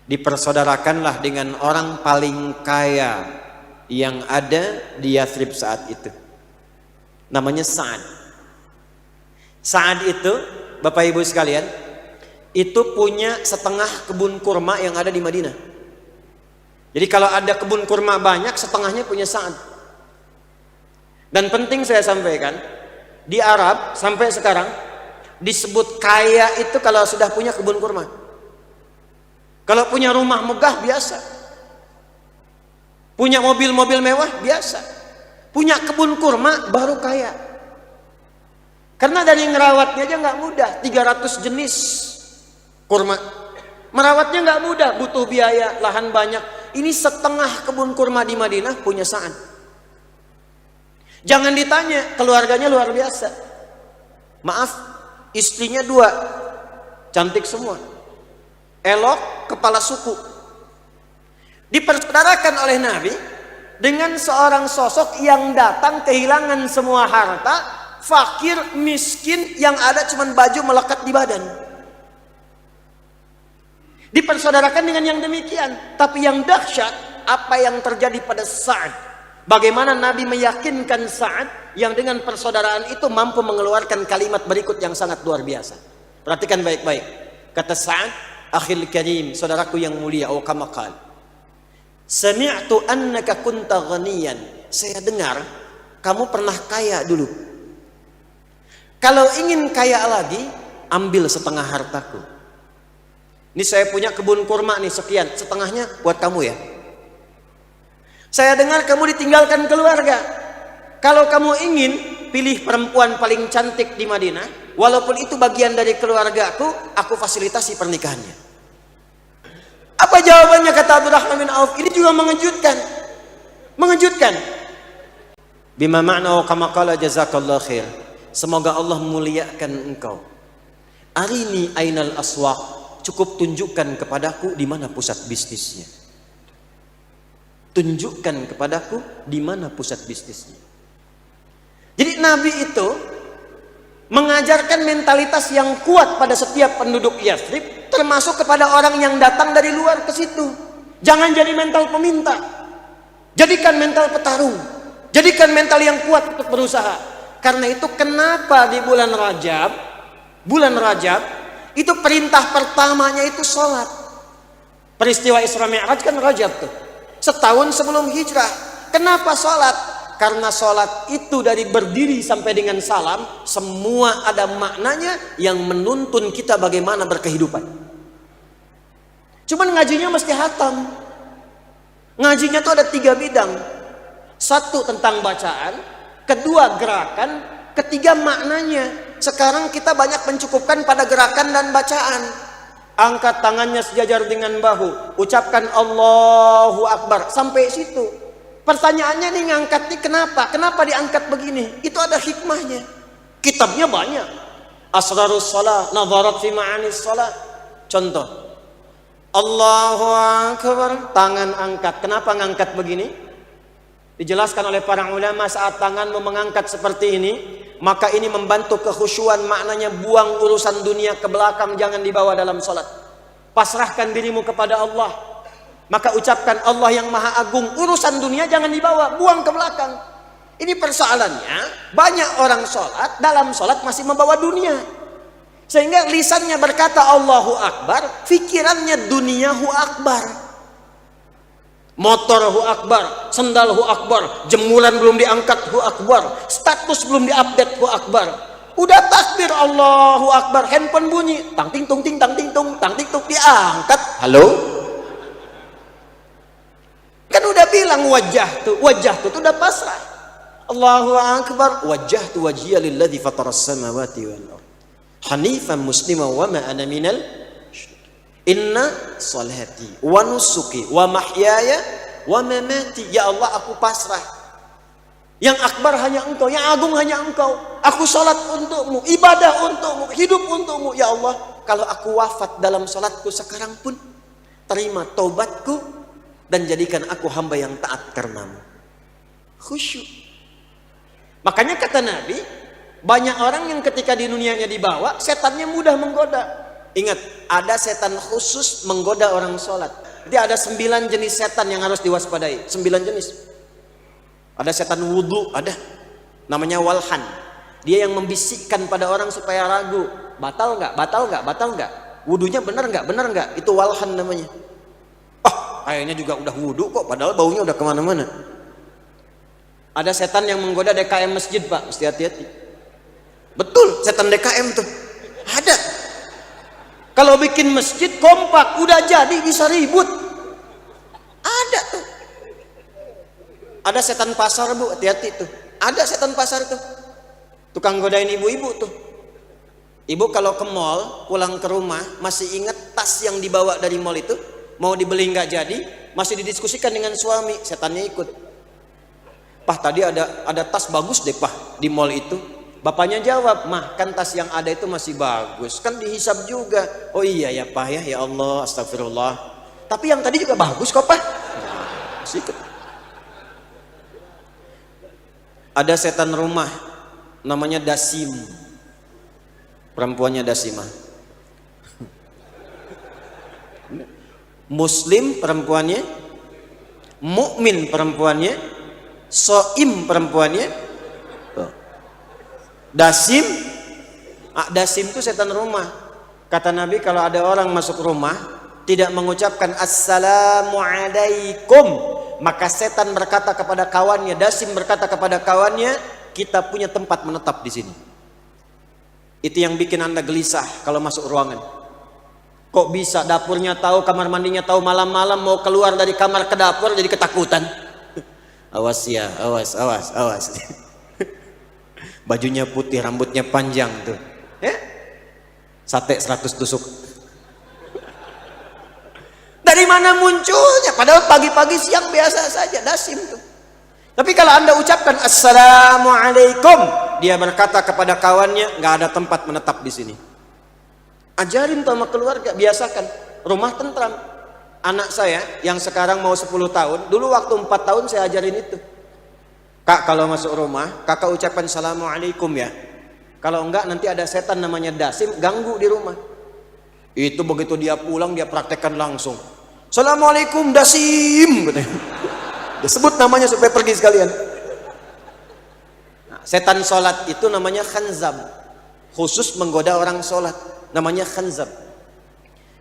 Dipersaudarakanlah dengan orang paling kaya yang ada di Yathrib saat itu. Namanya Sa'ad. Sa'ad itu, Bapak Ibu sekalian, itu punya setengah kebun kurma yang ada di Madinah. Jadi kalau ada kebun kurma banyak, setengahnya punya Sa'ad. Dan penting saya sampaikan, di Arab sampai sekarang disebut kaya itu kalau sudah punya kebun kurma. Kalau punya rumah megah biasa, punya mobil-mobil mewah biasa, punya kebun kurma baru kaya. Karena dari ngerawatnya aja nggak mudah, 300 jenis kurma. Merawatnya nggak mudah, butuh biaya, lahan banyak. Ini setengah kebun kurma di Madinah punya Sa'ad. Jangan ditanya, keluarganya luar biasa. Maaf, istrinya 2, cantik semua, elok, kepala suku. Dipersaudarakan oleh Nabi dengan seorang sosok yang datang kehilangan semua harta, fakir, miskin, yang ada cuma baju melekat di badan. Dipersaudarakan dengan yang demikian. Tapi yang dahsyat, apa yang terjadi pada Sa'ad. Bagaimana Nabi meyakinkan Sa'ad yang dengan persaudaraan itu mampu mengeluarkan kalimat berikut yang sangat luar biasa. Perhatikan baik-baik. Kata Sa'ad, akhil karim, saudaraku yang mulia, oh kama qala, sami'tu annaka kunta ghaniyan. Saya dengar kamu pernah kaya dulu. Kalau ingin kaya lagi, ambil setengah hartaku. Ini saya punya kebun kurma nih sekian, setengahnya buat kamu ya. Saya dengar kamu ditinggalkan keluarga. Kalau kamu ingin pilih perempuan paling cantik di Madinah, walaupun itu bagian dari keluargaku, aku fasilitasi pernikahannya. Apa jawabannya kata Abdurrahman bin Auf? Ini juga mengejutkan. Mengejutkan. Bima ma'na wa kama qala jazakallahu khair. Semoga Allah muliakan engkau. Arini ainal aswaq. Cukup tunjukkan kepadaku di mana pusat bisnisnya. Tunjukkan kepadaku di mana pusat bisnisnya. Jadi Nabi itu mengajarkan mentalitas yang kuat pada setiap penduduk Yathrib, termasuk kepada orang yang datang dari luar ke situ. Jangan jadi mental peminta. Jadikan mental petarung. Jadikan mental yang kuat untuk berusaha. Karena itu kenapa di bulan Rajab itu perintah pertamanya itu sholat. Peristiwa Isra Mi'raj kan Rajab tuh, setahun sebelum hijrah. Kenapa sholat? Karena sholat itu dari berdiri sampai dengan salam, semua ada maknanya yang menuntun kita bagaimana berkehidupan. Cuman ngajinya mesti hatam. Ngajinya tuh ada 3 bidang. 1 tentang bacaan, 2 gerakan, 3 maknanya. Sekarang kita banyak mencukupkan pada gerakan dan bacaan. Angkat tangannya sejajar dengan bahu, ucapkan Allahu Akbar, sampai situ. Pertanyaannya nih, ngangkat nih kenapa? Kenapa diangkat begini? Itu ada hikmahnya. Kitabnya banyak. Asrarus shalah, nadharat fi ma'anis shalah. Contoh, Allahu Akbar, tangan angkat. Kenapa ngangkat begini? Dijelaskan oleh para ulama, saat tanganmu mengangkat seperti ini, maka ini membantu kekhusyuan, maknanya buang urusan dunia ke belakang, jangan dibawa dalam salat. Pasrahkan dirimu kepada Allah. Maka ucapkan Allah yang Maha Agung, urusan dunia jangan dibawa, buang ke belakang. Ini persoalannya, banyak orang salat, dalam salat masih membawa dunia. Sehingga lisannya berkata Allahu Akbar, pikirannya duniahu akbar. Motor hu akbar, sendal hu akbar, jemuran belum diangkat hu akbar, status belum diupdate hu akbar. Udah takbir Allahu Akbar, handphone bunyi, tang ting tung ting tang ting tung tang ting tung, diangkat. Halo? Kan udah bilang wajah tuh udah pasrah. Allahu Akbar, wajjahtu wajhiya lilladzi fataras samawati wal ardh hanifan muslima wa ma ana minal inna salati wa nusuki wa mahyaya wa mamati. Ya Allah, aku pasrah. Yang akbar hanya Engkau, yang agung hanya Engkau. Aku salat untukmu, ibadah untukmu, hidup untukmu. Ya Allah, kalau aku wafat dalam salatku sekarang pun, terima taubatku dan jadikan aku hamba yang taat karenamu. Khusyuk. Makanya kata Nabi, banyak orang yang ketika di dunianya dibawa, setannya mudah menggoda. Ingat, ada setan khusus menggoda orang sholat. Jadi ada 9 jenis setan yang harus diwaspadai. 9 jenis. Ada setan wudhu, ada. Namanya walhan. Dia yang membisikkan pada orang supaya ragu. Batal nggak? Batal nggak? Batal nggak? Wudhunya benar nggak? Benar nggak? Itu walhan namanya. Oh, kayaknya juga udah wudhu kok, padahal baunya udah kemana-mana. Ada setan yang menggoda DKM masjid, Pak. Mesti hati-hati. Betul, setan DKM tuh ada. Kalau bikin masjid kompak, udah jadi bisa ribut. Ada tuh. Ada setan pasar, Bu, hati-hati tuh. Ada setan pasar tuh. Tukang godain ibu-ibu tuh. Ibu kalau ke mall, pulang ke rumah, masih ingat tas yang dibawa dari mall itu, mau dibeli nggak jadi, masih didiskusikan dengan suami, setannya ikut. Pah, tadi ada tas bagus deh, Pah, di mall itu. Bapaknya jawab, mah kan tas yang ada itu masih bagus, kan dihisab juga. Oh iya ya Pak ya, ya Allah, astagfirullah. Tapi yang tadi juga bagus kok Pak. Sikit. Ada setan rumah, namanya Dasim. Perempuannya Dasimah. Muslim perempuannya, mukmin perempuannya, soim perempuannya. Dasim, Dasim itu setan rumah. Kata Nabi, kalau ada orang masuk rumah tidak mengucapkan assalamualaikum, maka setan berkata kepada kawannya, Dasim berkata kepada kawannya, kita punya tempat menetap di sini. Itu yang bikin Anda gelisah kalau masuk ruangan. Kok bisa dapurnya tahu, kamar mandinya tahu, malam-malam mau keluar dari kamar ke dapur jadi ketakutan. Awas ya, awas. Bajunya putih, rambutnya panjang tuh. Sate 100 tusuk. Dari mana munculnya? Padahal pagi-pagi siang biasa saja, Dasim tuh. Tapi kalau Anda ucapkan assalamualaikum, dia berkata kepada kawannya, nggak ada tempat menetap di sini. Ajarin sama keluarga, biasakan. Rumah tentram. Anak saya yang sekarang mau 10 tahun, dulu waktu 4 tahun saya ajarin itu. Kak, kalau masuk rumah, kakak ucapkan assalamualaikum ya. Kalau enggak, nanti ada setan namanya Dasim ganggu di rumah. Itu begitu dia pulang, dia praktekkan langsung. Assalamualaikum Dasim. Dia sebut namanya supaya pergi sekalian. Nah, setan sholat itu namanya khanzab. Khusus menggoda orang sholat. Namanya khanzab.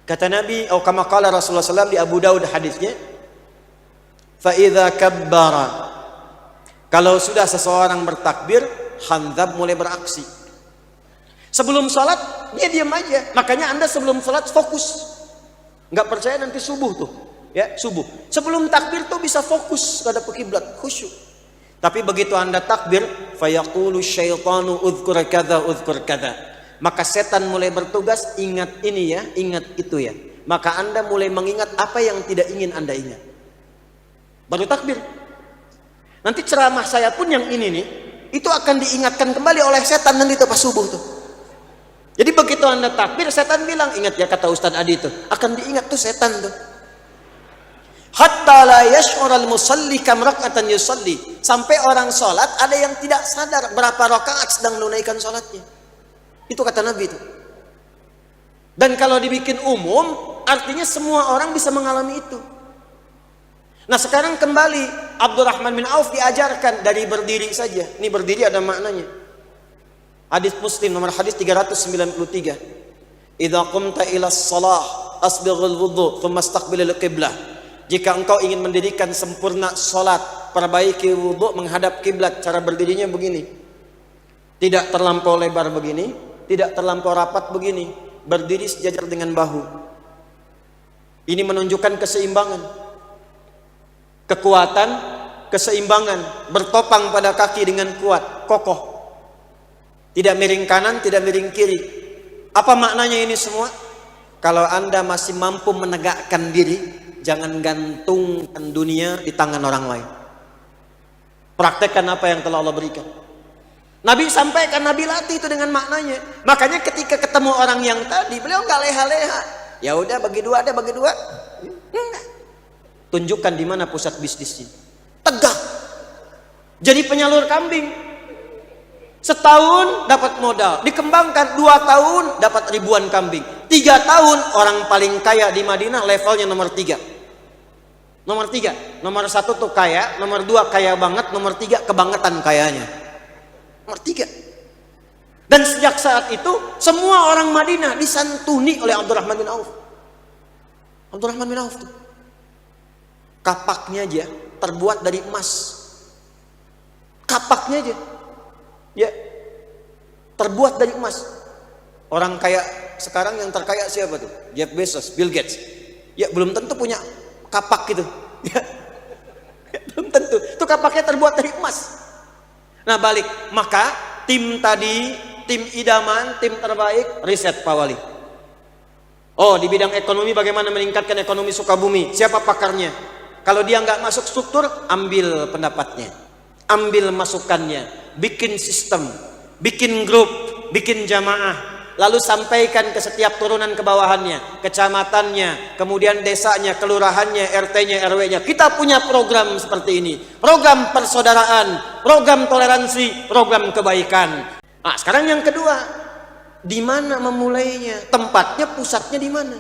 Kata Nabi, atau kama qala Rasulullah SAW di Abu Daud hadisnya, fa idza kabbara, kalau sudah seseorang bertakbir, khanzab mulai beraksi. Sebelum sholat, dia diam aja. Makanya Anda sebelum sholat fokus. Nggak percaya nanti subuh tuh. Ya, subuh. Sebelum takbir tuh bisa fokus pada kiblat, khusyuk. Tapi begitu Anda takbir, fayaqulu syaitanu udhkur kadza. Maka setan mulai bertugas, ingat ini ya, ingat itu ya. Maka Anda mulai mengingat apa yang tidak ingin Anda ingat. Baru takbir. Nanti ceramah saya pun yang ini nih, itu akan diingatkan kembali oleh setan nanti itu pas subuh tuh. Jadi begitu Anda takbir, setan bilang, ingat ya kata Ustadz Adi itu, akan diingat tuh setan tuh. Hatta la yash'ural musalli kam rak'atan yusalli. Sampai orang sholat ada yang tidak sadar berapa rakaat sedang menunaikan sholatnya. Itu kata Nabi itu. Dan kalau dibikin umum, artinya semua orang bisa mengalami itu. Nah sekarang kembali Abdurrahman bin Auf diajarkan dari berdiri saja. Ini berdiri ada maknanya. Hadis Muslim nomor hadis 393. Idza qumta ila shalah asbighul wudhu thumma istaqbilil qiblah. Jika engkau ingin mendirikan sempurna salat, perbaiki wudhu menghadap kiblat. Cara berdirinya begini. Tidak terlampau lebar begini, tidak terlampau rapat begini. Berdiri sejajar dengan bahu. Ini menunjukkan keseimbangan, kekuatan, keseimbangan, bertopang pada kaki dengan kuat, kokoh. Tidak miring kanan, tidak miring kiri. Apa maknanya ini semua? Kalau Anda masih mampu menegakkan diri, jangan gantungkan dunia di tangan orang lain. Praktekkan apa yang telah Allah berikan. Nabi sampaikan, Nabi latih itu dengan maknanya. Makanya ketika ketemu orang yang tadi, beliau nggak leha-leha. Ya udah bagi dua, ada bagi dua. Tunjukkan di mana pusat bisnisnya. Tegak. Jadi penyalur kambing. Setahun dapat modal, dikembangkan 2 tahun dapat ribuan kambing. 3 tahun orang paling kaya di Madinah levelnya nomor 3. Nomor 3, nomor 1 tuh kaya, nomor 2 kaya banget, nomor 3 kebangetan kayanya. Nomor 3. Dan sejak saat itu semua orang Madinah disantuni oleh Abdurrahman bin Auf. Abdurrahman bin Auf tuh kapaknya aja terbuat dari emas. Kapaknya aja ya terbuat dari emas. Orang kaya sekarang yang terkaya siapa tuh? Jeff Bezos, Bill Gates. Ya belum tentu punya kapak gitu. Ya, belum tentu. Itu kapaknya terbuat dari emas. Nah balik, maka tim tadi, tim idaman, tim terbaik, riset Pak Wali. Oh di bidang ekonomi bagaimana meningkatkan ekonomi Sukabumi? Siapa pakarnya? Kalau dia nggak masuk struktur, ambil pendapatnya, ambil masukannya, bikin sistem, bikin grup, bikin jamaah, lalu sampaikan ke setiap turunan ke bawahannya, kecamatannya, kemudian desanya, kelurahannya, RT-nya, RW-nya. Kita punya program seperti ini, program persaudaraan, program toleransi, program kebaikan. Nah, sekarang yang kedua, di mana memulainya? Tempatnya, pusatnya di mana?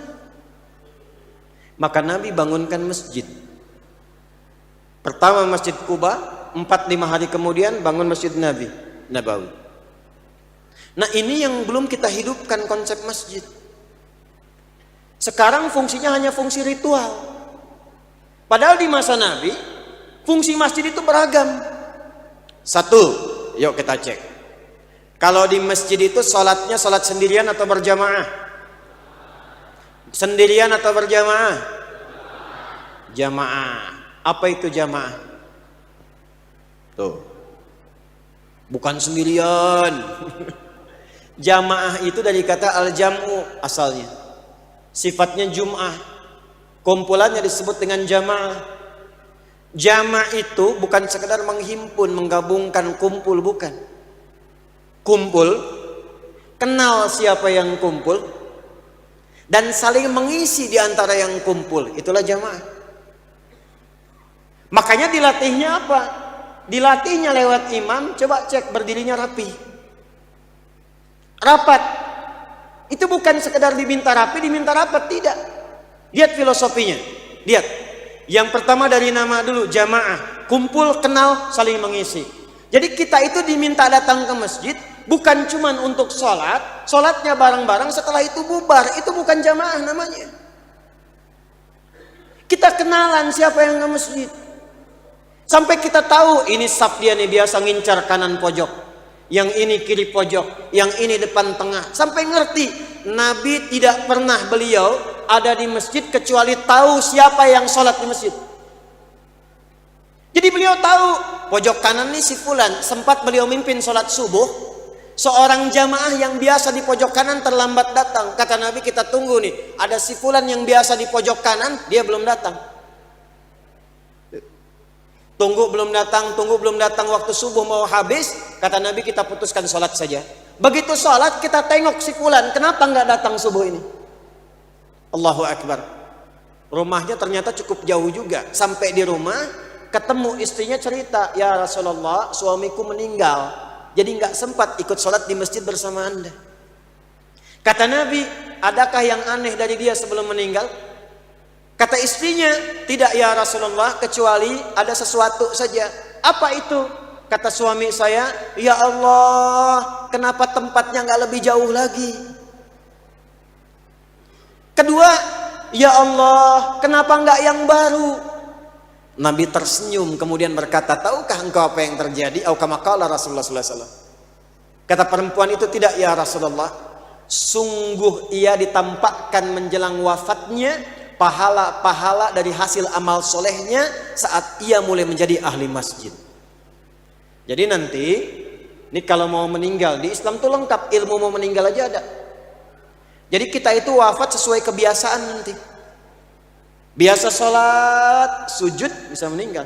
Maka Nabi bangunkan masjid. Pertama Masjid Kuba, 4-5 hari kemudian bangun Masjid Nabawi. Nah ini yang belum kita hidupkan konsep masjid. Sekarang fungsinya hanya fungsi ritual. Padahal di masa Nabi, fungsi masjid itu beragam. 1, yuk kita cek. Kalau di masjid itu sholatnya sholat sendirian atau berjamaah? Sendirian atau berjamaah? Jamaah. Apa itu jamaah? Tuh. Bukan sendirian. Jamaah itu dari kata al-jam'u asalnya. Sifatnya jum'ah. Kumpulannya disebut dengan jamaah. Jamaah itu bukan sekedar menghimpun, menggabungkan, kumpul, bukan. Kumpul, kenal siapa yang kumpul, dan saling mengisi di antara yang kumpul. Itulah jamaah. Makanya dilatihnya apa? Dilatihnya lewat imam. Coba cek berdirinya rapi, rapat. Itu bukan sekedar diminta rapi, diminta rapat, tidak. Lihat filosofinya. Lihat. Yang pertama dari nama dulu, jamaah. Kumpul, kenal, saling mengisi. Jadi kita itu diminta datang ke masjid bukan cuman untuk sholat, sholatnya bareng-bareng, setelah itu bubar. Itu bukan jamaah namanya. Kita kenalan siapa yang ke masjid. Sampai kita tahu ini saf dia nih biasa ngincar kanan pojok, yang ini kiri pojok, yang ini depan tengah. Sampai ngerti. Nabi tidak pernah beliau ada di masjid kecuali tahu siapa yang sholat di masjid. Jadi beliau tahu pojok kanan nih si fulan. Sempat beliau mimpin sholat subuh, seorang jamaah yang biasa di pojok kanan terlambat datang. Kata Nabi, kita tunggu nih, ada si fulan yang biasa di pojok kanan, dia belum datang. Tunggu belum datang, waktu subuh mau habis. Kata Nabi, kita putuskan sholat saja. Begitu sholat kita tengok si fulan, kenapa nggak datang subuh ini? Allahu Akbar. Rumahnya ternyata cukup jauh juga. Sampai di rumah ketemu istrinya cerita, ya Rasulullah, suamiku meninggal, jadi nggak sempat ikut sholat di masjid bersama Anda. Kata Nabi, adakah yang aneh dari dia sebelum meninggal? Kata istrinya, tidak ya Rasulullah, kecuali ada sesuatu saja. Apa itu? Kata suami saya, ya Allah, kenapa tempatnya nggak lebih jauh lagi? Kedua, ya Allah, kenapa nggak yang baru? Nabi tersenyum kemudian berkata, tahukah engkau apa yang terjadi? Au kama qala Rasulullah sallallahu alaihi wasallam. Kata perempuan itu, tidak ya Rasulullah, sungguh ia ditampakkan menjelang wafatnya pahala-pahala dari hasil amal solehnya saat ia mulai menjadi ahli masjid. Jadi nanti ini kalau mau meninggal di Islam tuh lengkap, ilmu mau meninggal aja ada. Jadi kita itu wafat sesuai kebiasaan nanti. Biasa sholat, sujud bisa meninggal.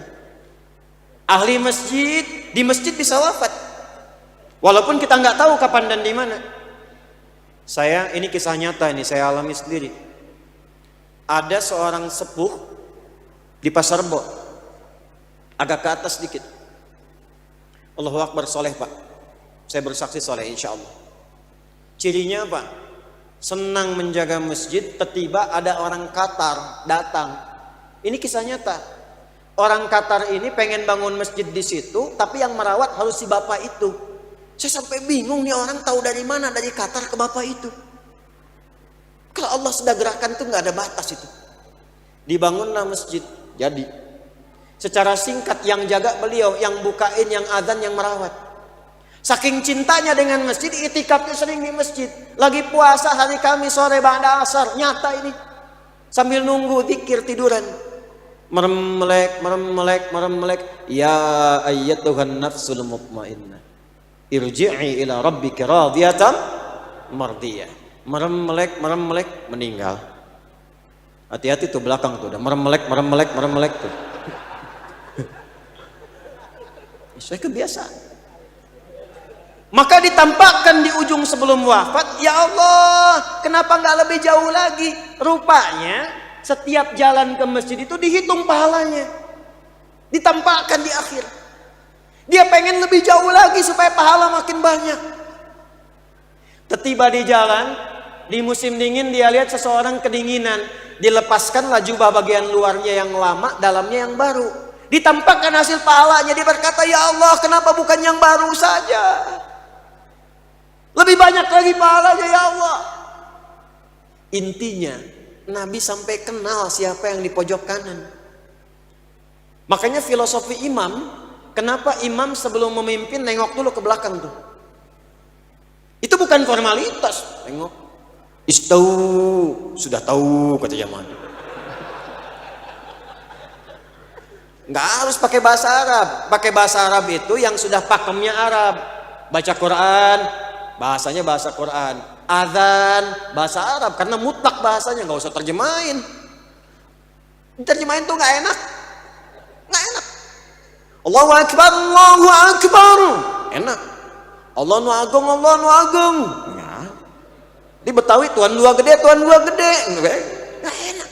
Ahli masjid, di masjid bisa wafat. Walaupun kita nggak tahu kapan dan di mana. Saya, ini kisah nyata ini, saya alami sendiri. Ada seorang sepuh di Pasar Rebo, agak ke atas sedikit. Allahu Akbar, soleh Pak. Saya bersaksi soleh insya Allah. Cirinya apa? Senang menjaga masjid. Tiba-tiba ada orang Qatar datang. Ini kisah nyata. Orang Qatar ini pengen bangun masjid di situ, tapi yang merawat harus si bapak itu. Saya sampai bingung nih, orang tahu dari mana dari Qatar ke bapak itu. Kalau Allah sudah gerakan tuh nggak ada batas itu. Dibangunlah masjid, jadi. Secara singkat yang jaga beliau, yang bukain, yang azan, yang merawat. Saking cintanya dengan masjid, itikafnya sering di masjid. Lagi puasa hari Kamis sore ba'da asar, nyata ini. Sambil nunggu zikir tiduran. Merem melek. Ya ayyatuhan nafsul mutmainnah, irji'i ila rabbika radiyatan mardiyah. Merem melek, meninggal. Hati-hati tuh belakang tuh, udah merem melek tuh. Saya kebiasaan. Maka ditampakkan di ujung sebelum wafat, ya Allah, kenapa nggak lebih jauh lagi? Rupanya setiap jalan ke masjid itu dihitung pahalanya, ditampakkan di akhir. Dia pengen lebih jauh lagi supaya pahala makin banyak. Tiba di jalan, di musim dingin dia lihat seseorang kedinginan, dilepaskanlah jubah bagian luarnya yang lama, dalamnya yang baru. Ditampakkan hasil pahalanya, dia berkata, ya Allah, kenapa bukan yang baru saja? Lebih banyak lagi pahalanya ya Allah. Intinya Nabi sampai kenal siapa yang di pojok kanan. Makanya filosofi imam, kenapa imam sebelum memimpin nengok dulu ke belakang tuh. Itu bukan formalitas, tengok. Istau, sudah tahu kata zaman. Nggak harus pakai bahasa Arab. Pakai bahasa Arab itu yang sudah pakemnya Arab. Baca Quran, bahasanya bahasa Quran. Adzan, bahasa Arab. Karena mutlak bahasanya, nggak usah terjemahin. Terjemahin tuh nggak enak. Nggak enak. Allahu Akbar, Allahu Akbar. Enak. Allah nu agung, Allah nu agung. Nah. Di Betawi Tuhan dua gede, Tuhan dua gede. Nggak enak.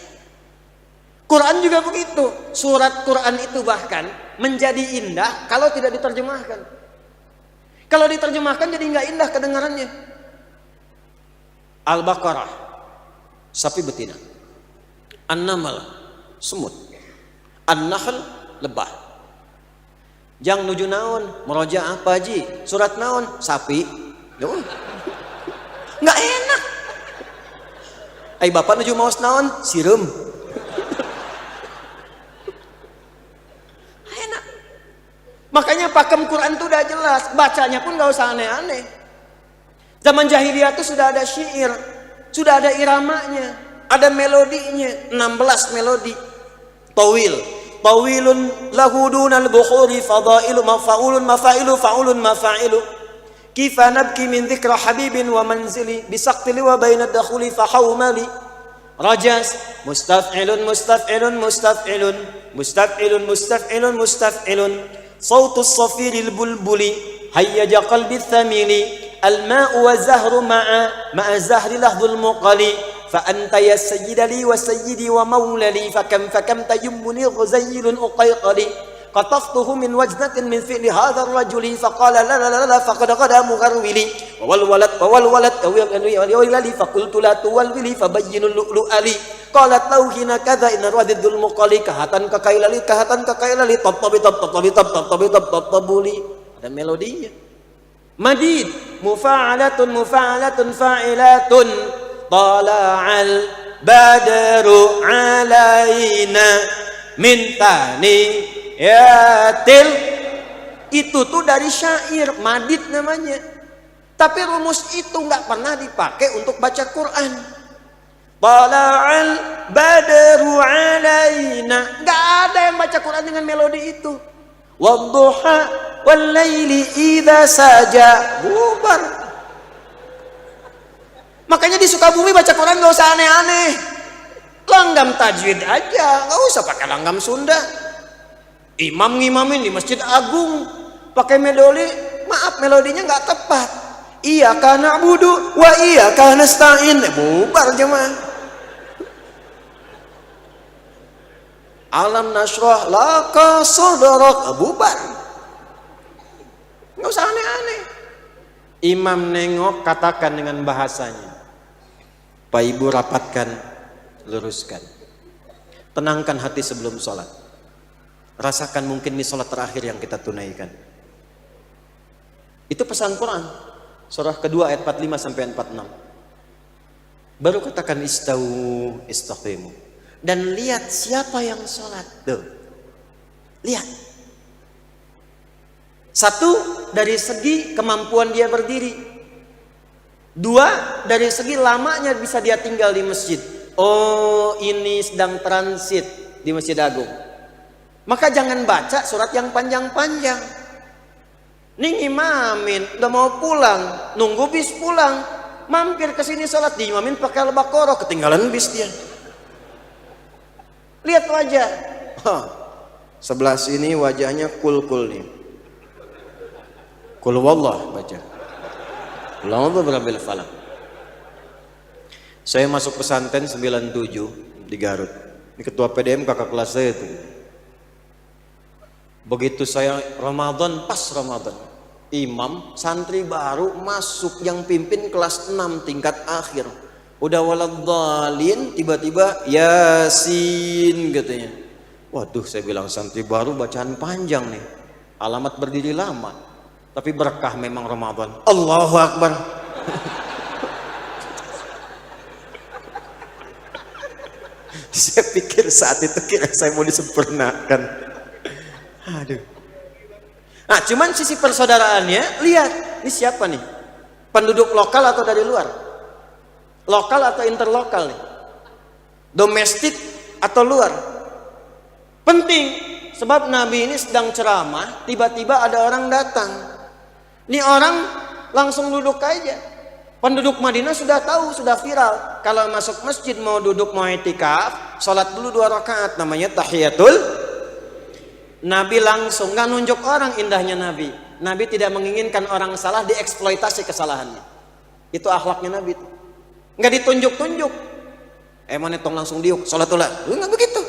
Quran juga begitu. Surat Quran itu bahkan menjadi indah kalau tidak diterjemahkan. Kalau diterjemahkan jadi nggak indah kedengarannya. Al-Baqarah, sapi betina. An-Namal, semut. An-Nahl, lebah. Jang nuju naon, meroja apa ji? Surat naon, sapi. Nggak enak. Ay bapak nuju maos naon, sirum. Enak. Makanya pakem Quran itu udah jelas, bacanya pun nggak usah aneh-aneh. Zaman jahiliyah itu sudah ada syair, sudah ada iramanya, ada melodinya, 16 melodi. Tawilun lahu dunal bukhuri fadailu mafa'ulun mafa'ilu fa'ulun mafa'ilu. Kifa nabki min dhikra habibin wa manzili bisaqtili wa baina dakhuli fahawmali. Rajas mustaf'ilun mustaf'ilun mustaf'ilun mustaf'ilun mustaf'ilun mustaf'ilun. Sautus safiril bulbuli hayyaja qalbi thamili al-ma'u wa zahru ma'a zahri lahdul muqali fa anta ya sayyida li wa sayyidi wa maulali fakam tayammuni ghuzaylun uqayqali qataftuhu min wajnatin min fi'li hadha ar-rajuli faqala la faqad qada mugharwili wal walad awilali faqultu la tuwalwili fabayyinu lu'lu'ali qalat lauhina kadha in radidul muqali kahatan kakailali tabtabuli. Ada melodinya. Madid mufa'alatun fa'ilatun tala'al badru alaina min tani yatil. Itu tuh dari syair, madid namanya. Tapi rumus itu nggak pernah dipakai untuk baca Quran. Tala'al badru alaina, nggak ada yang baca Quran dengan melodi itu. Wadduha wal laili idza saja, bubar. Makanya di Sukabumi baca Quran nggak usah aneh-aneh, langgam tajwid aja, nggak usah pakai langgam Sunda. Imam ngimamin di Masjid Agung pakai melodi, maaf melodinya nggak tepat. Iyyaka na'budu wa iyyaka nasta'in, bubar jemaah. Alam nashrah laka sadrak, bubar. Nggak usah aneh-aneh. Imam nengok, katakan dengan bahasanya. Pak Ibu rapatkan, luruskan. Tenangkan hati sebelum sholat. Rasakan mungkin ini sholat terakhir yang kita tunaikan. Itu pesan Quran. Surah kedua ayat 45 sampai 46. Baru katakan istawu istaqimu. Dan lihat siapa yang sholat. Tuh. Lihat. Satu, dari segi kemampuan dia berdiri. Dua, dari segi lamanya bisa dia tinggal di masjid. Oh, ini sedang transit di Masjid Agung. Maka jangan baca surat yang panjang-panjang. Nih imamin, udah mau pulang, nunggu bis pulang, mampir ke sini sholat, diimamin pakai Al-Baqarah, ketinggalan bis dia. Lihat wajah, sebelah sini wajahnya kul-kul nih. Kul wallah baca. Lama berabel falak. Saya masuk pesantren 97 di Garut. Ini ketua PDM kakak kelas saya itu. Begitu saya Ramadan, pas Ramadan, imam santri baru masuk yang pimpin kelas 6 tingkat akhir. Udah waladhdallin, tiba-tiba Yasin katanya. Waduh, saya bilang santri baru bacaan panjang nih. Alamat berdiri lama. Tapi berkah memang Ramadan. Allahu Akbar. Saya pikir saat itu kira saya mau disempurnakan. Aduh. Nah, cuman sisi persaudaraannya, lihat, ini siapa nih? Penduduk lokal atau dari luar? Lokal atau interlokal nih? Domestik atau luar? Penting, sebab Nabi ini sedang ceramah, tiba-tiba ada orang datang. Ini orang langsung duduk aja. Penduduk Madinah sudah tahu, sudah viral. Kalau masuk masjid mau duduk mau i'tikaf, sholat dulu 2 rakaat, namanya tahiyatul. Nabi langsung nggak nunjuk orang, indahnya Nabi. Nabi tidak menginginkan orang salah dieksploitasi kesalahannya. Itu akhlaknya Nabi. Nggak ditunjuk-tunjuk. Mana tong langsung diuk, sholat ulah. Nggak begitu.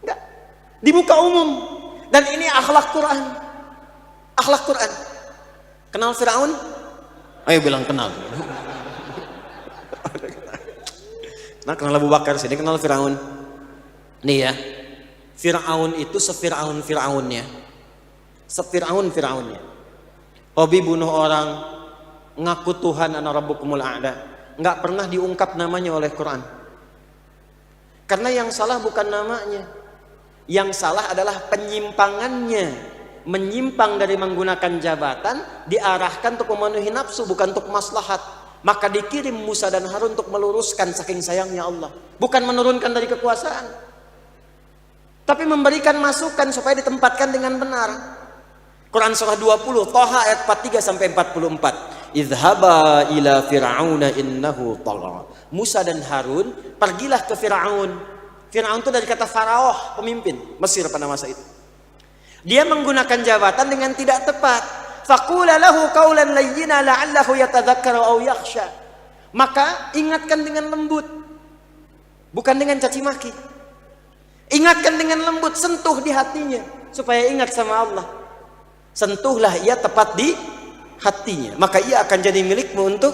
Nggak. Di muka umum. Dan ini akhlak Quran. Akhlak Quran. Kenal Firaun? Ayo bilang kenal. Nah, kenal Abu Bakar, sini kenal Firaun. Nih ya. Fir'aun itu Fir'aunnya. Hobi bunuh orang, ngaku Tuhan ana rabbukumul a'la. Enggak pernah diungkap namanya oleh Quran. Karena yang salah bukan namanya. Yang salah adalah penyimpangannya. Menyimpang dari menggunakan jabatan, diarahkan untuk memenuhi nafsu, bukan untuk maslahat. Maka dikirim Musa dan Harun untuk meluruskan saking sayangnya Allah. Bukan menurunkan dari kekuasaan, tapi memberikan masukan supaya ditempatkan dengan benar. Quran surah 20, Thaha ayat 43 sampai 44. Idhaba ila fir'auna innahu tagha. Musa dan Harun pergilah ke Firaun. Firaun itu dari kata faraoh, pemimpin Mesir pada masa itu. Dia menggunakan jabatan dengan tidak tepat. faqula lahu qawlan layyina la'allahu yatadhakkaru aw yakhsha. Maka ingatkan dengan lembut, bukan dengan caci maki. Ingatkan dengan lembut, sentuh di hatinya supaya ingat sama Allah. Sentuhlah ia tepat di hatinya, maka ia akan jadi milikmu untuk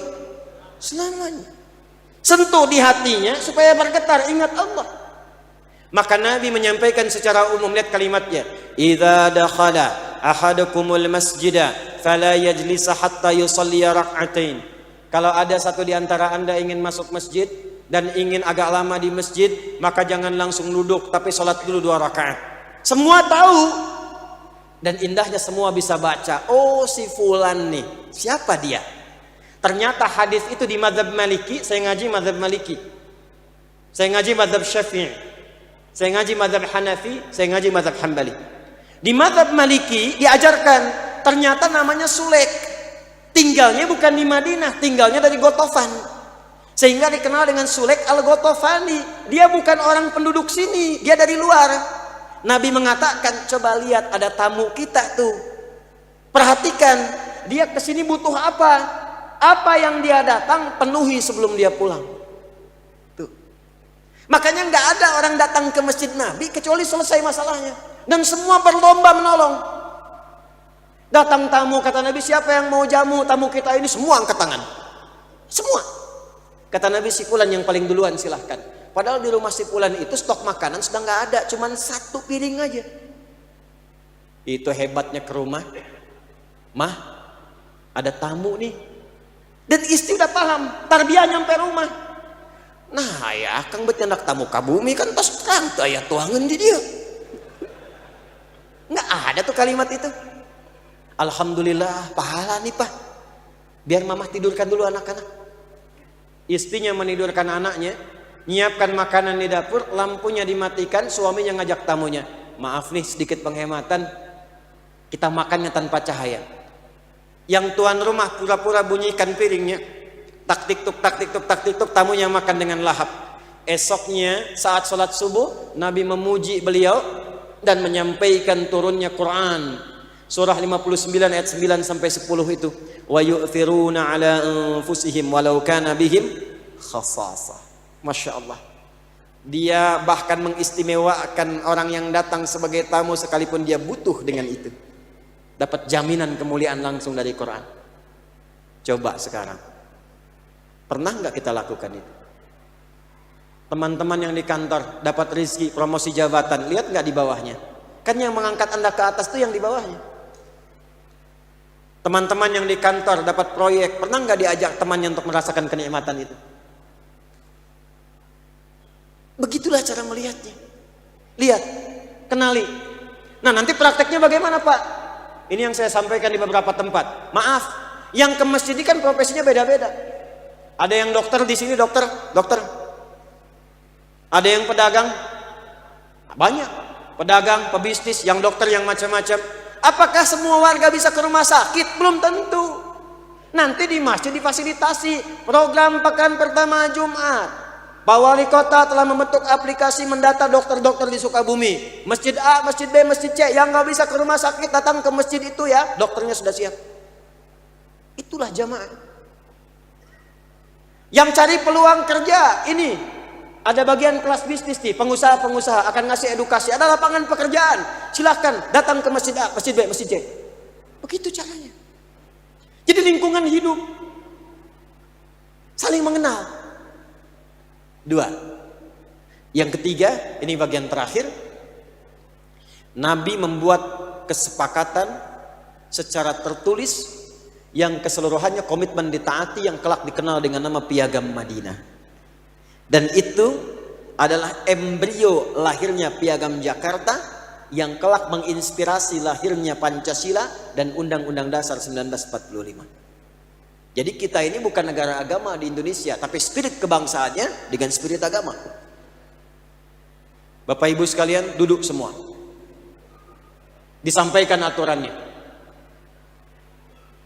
selamanya. Sentuh di hatinya supaya bergetar ingat Allah. Maka Nabi menyampaikan secara umum, lihat kalimatnya, idza dakhala ahadukumul masjida fala yajlisa hatta yusalli rak'atain. Kalau ada satu di antara Anda ingin masuk masjid dan ingin agak lama di masjid, maka jangan langsung duduk, tapi sholat dulu 2 rakaat. Semua tahu, dan indahnya semua bisa baca, oh si fulan nih, siapa dia? Ternyata hadis itu di mazhab Maliki. Saya ngaji mazhab Maliki, saya ngaji mazhab Syafi'i, saya ngaji mazhab Hanafi, saya ngaji mazhab Hambali. Di mazhab Maliki diajarkan, ternyata namanya Sulek, tinggalnya bukan di Madinah, tinggalnya dari Gotofan, sehingga dikenal dengan Sulek al-Gotofani. Dia bukan orang penduduk sini, dia dari luar. Nabi mengatakan, coba lihat ada tamu kita tuh, perhatikan dia kesini butuh apa, apa yang dia datang penuhi sebelum dia pulang. Tuh. Makanya nggak ada orang datang ke masjid Nabi kecuali selesai masalahnya, dan semua berlomba menolong. Datang tamu, kata Nabi, siapa yang mau jamu tamu kita ini? Semua angkat tangan, semua. Kata Nabi, si fulan yang paling duluan silahkan. Padahal di rumah si fulan itu stok makanan sudah nggak ada, cuman 1 piring aja. Itu hebatnya ke rumah, mah ada tamu nih, dan istri udah paham, tarbiyah nyampe rumah. Nah ya kang bet anak tamu kabumi kan tas terang tuh ya tuangan di dia. Nggak ada tuh kalimat itu. Alhamdulillah pahala nih pak, biar mamah tidurkan dulu anak-anak. Istrinya menidurkan anaknya, nyiapkan makanan di dapur, lampunya dimatikan, suaminya ngajak tamunya, maaf nih sedikit penghematan, kita makannya tanpa cahaya. Yang tuan rumah pura-pura bunyikan piringnya, tak tiktuk tak tiktuk tak tiktuk, tamunya makan dengan lahap. Esoknya saat sholat subuh, Nabi memuji beliau dan menyampaikan turunnya Quran surah 59 ayat 9 sampai 10 itu, wa yu'thiruna ala anfusihim walau kana bihim khassasah. Masya Allah, dia bahkan mengistimewakan orang yang datang sebagai tamu sekalipun dia butuh dengan itu. Dapat jaminan kemuliaan langsung dari Quran. Coba sekarang, pernah nggak kita lakukan itu? Teman-teman yang di kantor dapat rezeki promosi jabatan, lihat nggak di bawahnya? Kan yang mengangkat Anda ke atas itu yang di bawahnya. Teman-teman yang di kantor dapat proyek, pernah nggak diajak temannya untuk merasakan kenikmatan itu? Begitulah cara melihatnya. Lihat, kenali. Nah nanti prakteknya bagaimana Pak? Ini yang saya sampaikan di beberapa tempat. Maaf, yang ke masjid ini kan profesinya beda-beda. Ada yang dokter di sini, dokter. Ada yang pedagang, banyak. Pedagang, pebisnis, yang dokter, yang macam-macam. Apakah semua warga bisa ke rumah sakit? Belum tentu. Nanti di masjid difasilitasi program pekan pertama Jumat. Pak Wali Kota telah membentuk aplikasi mendata dokter-dokter di Sukabumi. Masjid A, Masjid B, Masjid C. Yang nggak bisa ke rumah sakit datang ke masjid itu ya, dokternya sudah siap. Itulah jamaah. Yang cari peluang kerja, ini ada bagian kelas bisnis nih, pengusaha-pengusaha akan ngasih edukasi. Ada lapangan pekerjaan, silahkan datang ke Masjid A, Masjid B, Masjid C. Begitu caranya. Jadi lingkungan hidup, saling mengenal. 2. Yang ketiga, ini bagian terakhir. Nabi membuat kesepakatan secara tertulis yang keseluruhannya komitmen ditaati, yang kelak dikenal dengan nama Piagam Madinah. Dan itu adalah embrio lahirnya Piagam Jakarta yang kelak menginspirasi lahirnya Pancasila dan Undang-Undang Dasar 1945. Jadi kita ini bukan negara agama di Indonesia, tapi spirit kebangsaannya dengan spirit agama. Bapak Ibu sekalian, duduk semua. Disampaikan aturannya.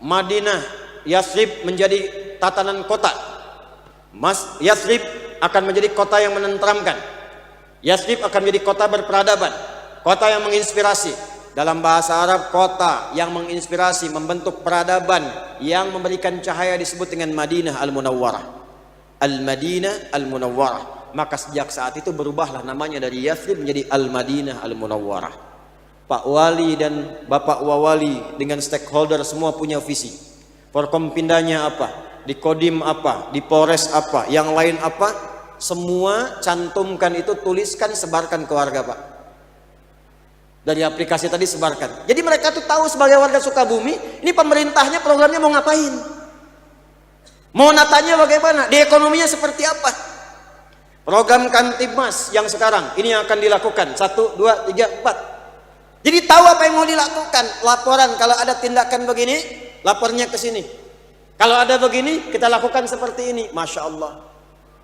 Madinah, Yathrib menjadi tatanan kota. Yathrib akan menjadi kota yang menenteramkan. Yathrib akan menjadi kota berperadaban, kota yang menginspirasi. Dalam bahasa Arab, kota yang menginspirasi, membentuk peradaban, yang memberikan cahaya disebut dengan Madinah Al-Munawwarah. Al-Madinah Al-Munawwarah. Maka sejak saat itu berubahlah namanya dari Yathrib menjadi Al-Madinah Al-Munawwarah. Pak Wali dan Bapak Wawali dengan stakeholder semua punya visi. Forkompindanya apa? Di Kodim apa? Di Polres apa? Yang lain apa? Semua cantumkan itu, tuliskan, sebarkan ke warga, Pak. Dari aplikasi tadi sebarkan. Jadi mereka tuh tahu sebagai warga Sukabumi, ini pemerintahnya programnya mau ngapain, mau natanya bagaimana, di ekonominya seperti apa. Program Kantibmas yang sekarang ini yang akan dilakukan 1, 2, 3, 4. Jadi tahu apa yang mau dilakukan. Laporan kalau ada tindakan begini, lapornya ke sini. Kalau ada begini, kita lakukan seperti ini. Masya Allah.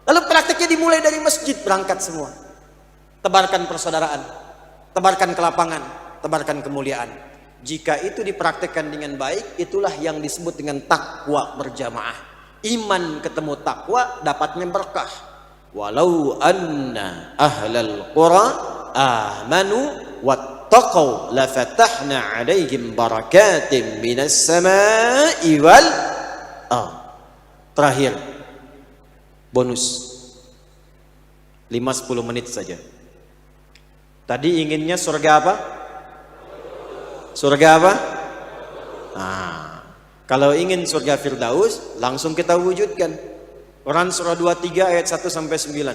Lalu praktiknya dimulai dari masjid, berangkat semua. Tebarkan persaudaraan, tebarkan kelapangan, tebarkan kemuliaan. Jika itu dipraktikkan dengan baik, itulah yang disebut dengan takwa berjamaah. Iman ketemu takwa, dapatnya berkah. Walau anna ahlal qura amanu wattaqau lafatahna alaihim barakatim minas sama'i wal ardh. Terakhir, bonus 5-10 menit saja. Tadi inginnya surga apa? Surga apa? Nah, kalau ingin surga Firdaus, langsung kita wujudkan. Quran surah 23 ayat 1 sampai 9.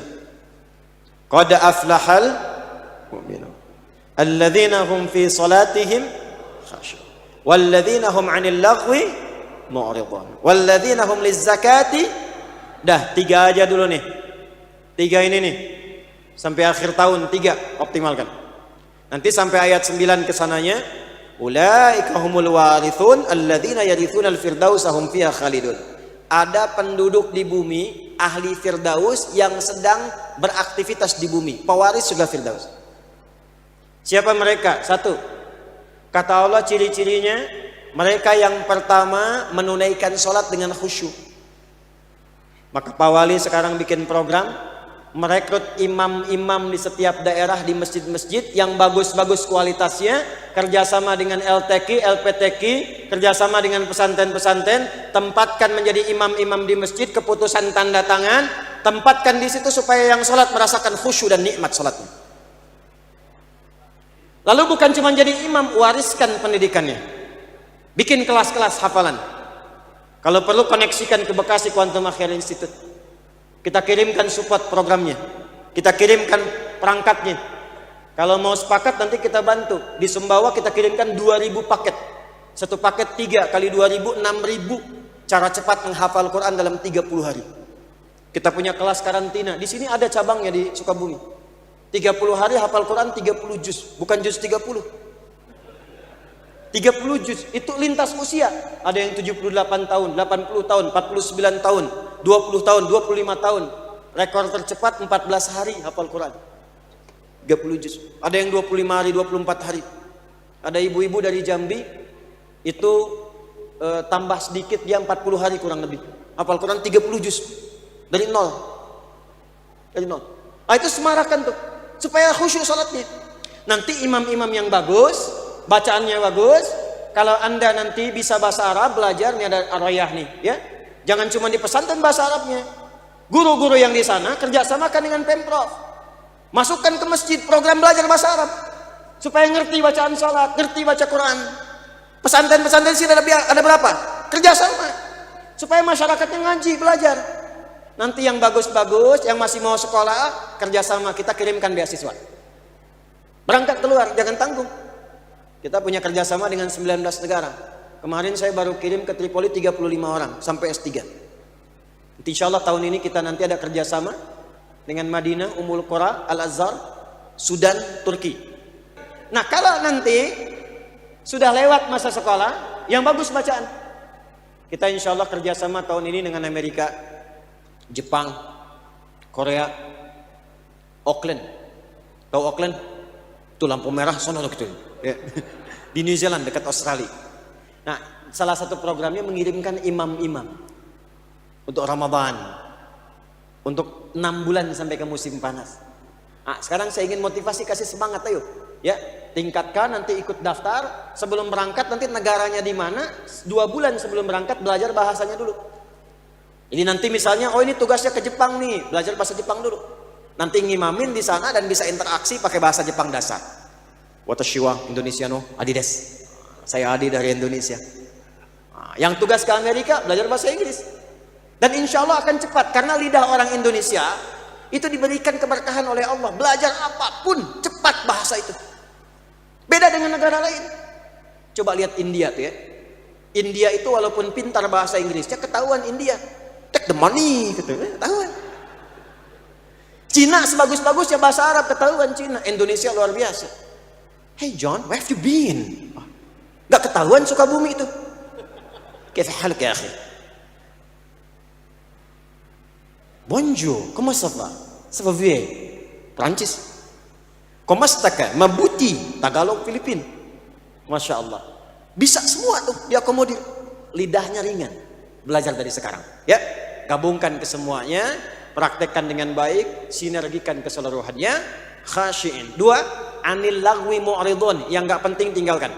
Qad aflahal mu'minun alladzina hum fi salatihim khashi'un walladzina hum 'anil laghwi mu'ridun walladzina hum lizzakati. Dah 3 aja dulu nih. 3 ini nih. Sampai akhir tahun 3 optimalkan. Nanti sampai ayat 9 kesananya, ulaika humul warithun alladzina yarithunal firdausa hum fiha khalidun. Ada penduduk di bumi ahli Firdaus yang sedang beraktivitas di bumi, pewaris surga Firdaus. Siapa mereka? 1, kata Allah ciri-cirinya, mereka yang pertama menunaikan sholat dengan khusyuk. Maka Pak Wali sekarang bikin program merekrut imam-imam di setiap daerah, di masjid-masjid yang bagus-bagus kualitasnya, kerjasama dengan LTQ, LPTQ, kerjasama dengan pesantren-pesantren, tempatkan menjadi imam-imam di masjid, keputusan tanda tangan, tempatkan di situ supaya yang sholat merasakan khusyuk dan nikmat sholatnya. Lalu bukan cuma jadi imam, wariskan pendidikannya, bikin kelas-kelas hafalan. Kalau perlu koneksikan ke Bekasi Quantum Akhir Institute. Kita kirimkan support programnya, kita kirimkan perangkatnya. Kalau mau sepakat nanti kita bantu. Di Sumbawa kita kirimkan 2000 paket. Satu paket 3 kali 2000, 6000. Cara cepat menghafal Quran dalam 30 hari. Kita punya kelas karantina. Di sini ada cabangnya di Sukabumi. 30 hari hafal Quran 30 juz, bukan juz 30. 30 juz, itu lintas usia. Ada yang 78 tahun, 80 tahun, 49 tahun, 20 tahun, 25 tahun. Rekor tercepat 14 hari hafal Quran 30 juz. Ada yang 25 hari, 24 hari. Ada ibu-ibu dari Jambi itu tambah sedikit, dia 40 hari kurang lebih hafal Quran 30 juz. Dari nol. Dari nol. Nah, itu semarakan tuh supaya khusyuk salatnya. Nanti imam-imam yang bagus, bacaannya bagus. Kalau Anda nanti bisa bahasa Arab, belajar nih ada Ar-Rayah nih, ya. Jangan cuma di pesantren bahasa Arabnya. Guru-guru yang di sana kerjasamakan dengan Pemprov. Masukkan ke masjid program belajar bahasa Arab supaya ngerti bacaan salat, ngerti baca Quran. Pesantren-pesantren sini ada berapa? Kerjasama supaya masyarakatnya ngaji, belajar. Nanti yang bagus-bagus, yang masih mau sekolah, kerjasama kita kirimkan beasiswa. Berangkat keluar, jangan tanggung. Kita punya kerjasama dengan 19 negara. Kemarin saya baru kirim ke Tripoli 35 orang sampai S3. Insya Allah tahun ini kita nanti ada kerjasama dengan Madinah, Ummul Qura, Al-Azhar, Sudan, Turki. Nah kalau nanti sudah lewat masa sekolah, yang bagus bacaan, kita insya Allah kerjasama tahun ini dengan Amerika, Jepang, Korea, Auckland. Tahu Auckland? Itu lampu merah sono gitu. Ya. Di New Zealand dekat Australia. Nah, salah satu programnya mengirimkan imam-imam untuk Ramadan, untuk 6 bulan sampai ke musim panas. Nah, sekarang saya ingin motivasi, kasih semangat, ayo Ya, tingkatkan, nanti ikut daftar. Sebelum berangkat nanti negaranya di mana, 2 bulan sebelum berangkat belajar bahasanya dulu. Ini nanti misalnya, oh ini tugasnya ke Jepang nih, belajar bahasa Jepang dulu. Nanti ngimamin di sana dan bisa interaksi pakai bahasa Jepang dasar. Watashi wa Indonesia no Adi des. Saya Adi dari Indonesia. Nah, yang tugas ke Amerika belajar bahasa Inggris. Dan insya Allah akan cepat karena lidah orang Indonesia itu diberikan keberkahan oleh Allah. Belajar apapun cepat bahasa itu. Beda dengan negara lain. Coba lihat India tuh ya. India itu walaupun pintar bahasa Inggrisnya ketahuan India. Take the money gitu, ketahuan. Cina sebagus-bagusnya bahasa Arab ketahuan Cina. Indonesia luar biasa. Hey John, where have you been? Gak ketahuan Sukabumi itu. Kaifa halak ya akhi? Bonjour, comment ça va? Ça va bien? Prancis. Comment staka? Mabuti, Tagalog, Filipin. Masya Allah. Bisa semua tuh diakomodir. Lidahnya ringan. Belajar dari sekarang. Ya, gabungkan kesemuanya, praktekkan dengan baik, sinergikan keseluruhannya. Khashi'in. 2, anil lagwi mu'ridun. Yang nggak penting tinggalkan.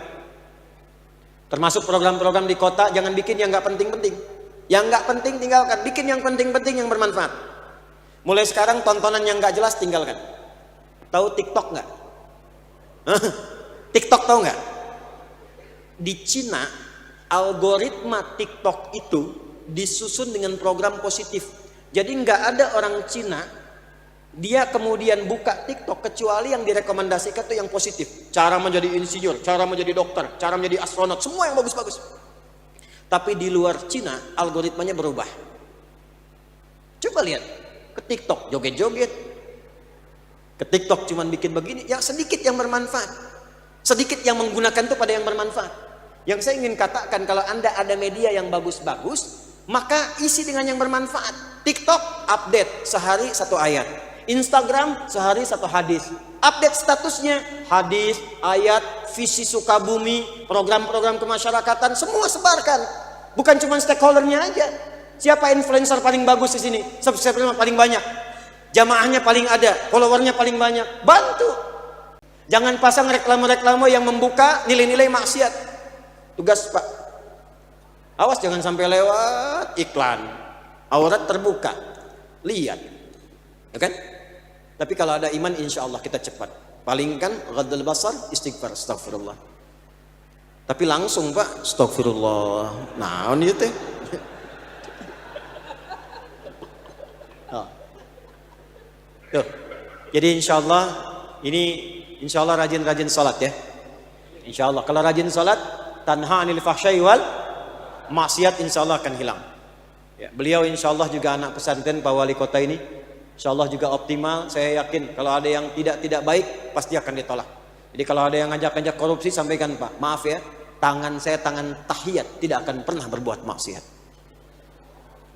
Termasuk program-program di kota, jangan bikin yang nggak penting-penting. Yang nggak penting tinggalkan, bikin yang penting-penting yang bermanfaat. Mulai sekarang tontonan yang nggak jelas tinggalkan. Tahu TikTok nggak? TikTok tahu nggak? Di Cina algoritma TikTok itu disusun dengan program positif. Jadi nggak ada orang Cina dia kemudian buka TikTok kecuali yang direkomendasikan itu yang positif. Cara menjadi insinyur, cara menjadi dokter, cara menjadi astronot, semua yang bagus-bagus. Tapi di luar Cina algoritmanya berubah. Coba lihat ke TikTok joget-joget, ke TikTok cuman bikin begini, yang sedikit yang bermanfaat, sedikit yang menggunakan itu pada yang bermanfaat. Yang saya ingin katakan, kalau Anda ada media yang bagus-bagus, maka isi dengan yang bermanfaat. TikTok update sehari 1 ayat, Instagram sehari 1 hadis, update statusnya hadis, ayat, visi Sukabumi, program-program kemasyarakatan, semua sebarkan. Bukan cuma stakeholdernya aja. Siapa influencer paling bagus di sini? Subscribernya paling banyak, jamaahnya paling ada, followernya paling banyak. Bantu. Jangan pasang reklame-reklame yang membuka nilai-nilai maksiat. Tugas Pak. Awas jangan sampai lewat iklan. Aurat terbuka. Lihat. Ya kan? Tapi kalau ada iman insya Allah kita cepat. Paling kan ghaddul basar, istighfar, astagfirullah. Tapi langsung Pak, astagfirullah. Nah, ini teh. Tuh. Jadi insya Allah ini insya Allah rajin-rajin salat ya. Insya Allah kalau rajin salat, tanha anil fahsyai wal maksiat insya Allah akan hilang. Ya, beliau insya Allah juga anak pesantren Pak Wali Kota ini. Insya Allah juga optimal. Saya yakin kalau ada yang tidak baik pasti akan ditolak. Jadi kalau ada yang ngajak-ngajak korupsi, sampaikan Pak, maaf ya, tangan saya tangan tahiyat, tidak akan pernah berbuat maksiat.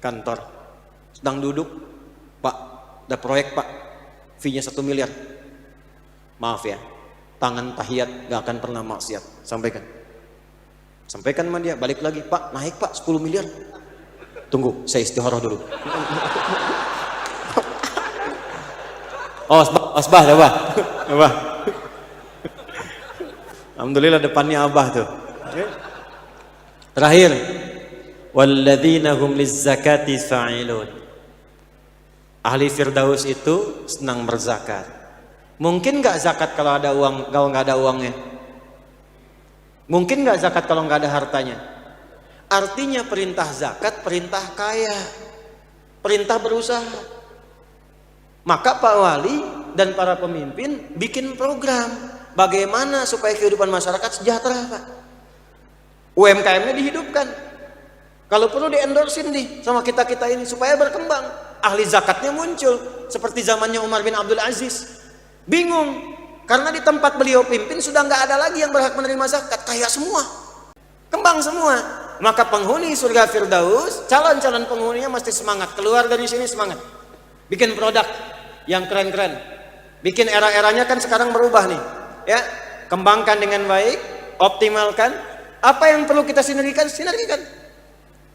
Kantor sedang duduk, Pak, ada proyek Pak, fee-nya 1 miliar. Maaf ya, tangan tahiyat gak akan pernah maksiat. Sampaikan sama dia, balik lagi, Pak, naik Pak 10 miliar. Tunggu, saya istikharah dulu. Oh, asbah, Abah. Alhamdulillah depannya Abah tuh. Terakhir, walladzina hum lizzakati fa'ilun. Ahli Firdaus itu senang berzakat. Mungkin nggak zakat kalau ada uang, kalau nggak ada uangnya? Mungkin nggak zakat kalau nggak ada hartanya? Artinya perintah zakat, perintah kaya, perintah berusaha. Maka Pak Wali dan para pemimpin bikin program bagaimana supaya kehidupan masyarakat sejahtera Pak. UMKM-nya dihidupkan. Kalau perlu di-endorsein nih sama kita-kita ini supaya berkembang. Ahli zakatnya muncul seperti zamannya Umar bin Abdul Aziz. Bingung karena di tempat beliau pimpin sudah nggak ada lagi yang berhak menerima zakat, kaya semua, kembang semua. Maka penghuni surga Firdaus, calon-calon penghuninya mesti semangat, keluar dari sini semangat, bikin produk yang keren-keren, bikin era-eranya kan sekarang berubah nih, ya, kembangkan dengan baik, optimalkan. Apa yang perlu kita sinergikan, sinergikan.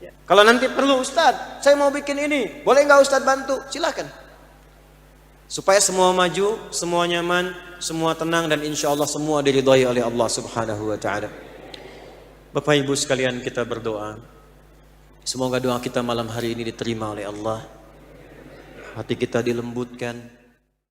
Ya. Kalau nanti perlu Ustadz, saya mau bikin ini, boleh nggak Ustadz bantu? Silakan. Supaya semua maju, semua nyaman, semua tenang, dan insya Allah semua diridhai oleh Allah Subhanahu wa Ta'ala. Bapak Ibu sekalian, kita berdoa. Semoga doa kita malam hari ini diterima oleh Allah. Hati kita dilembutkan,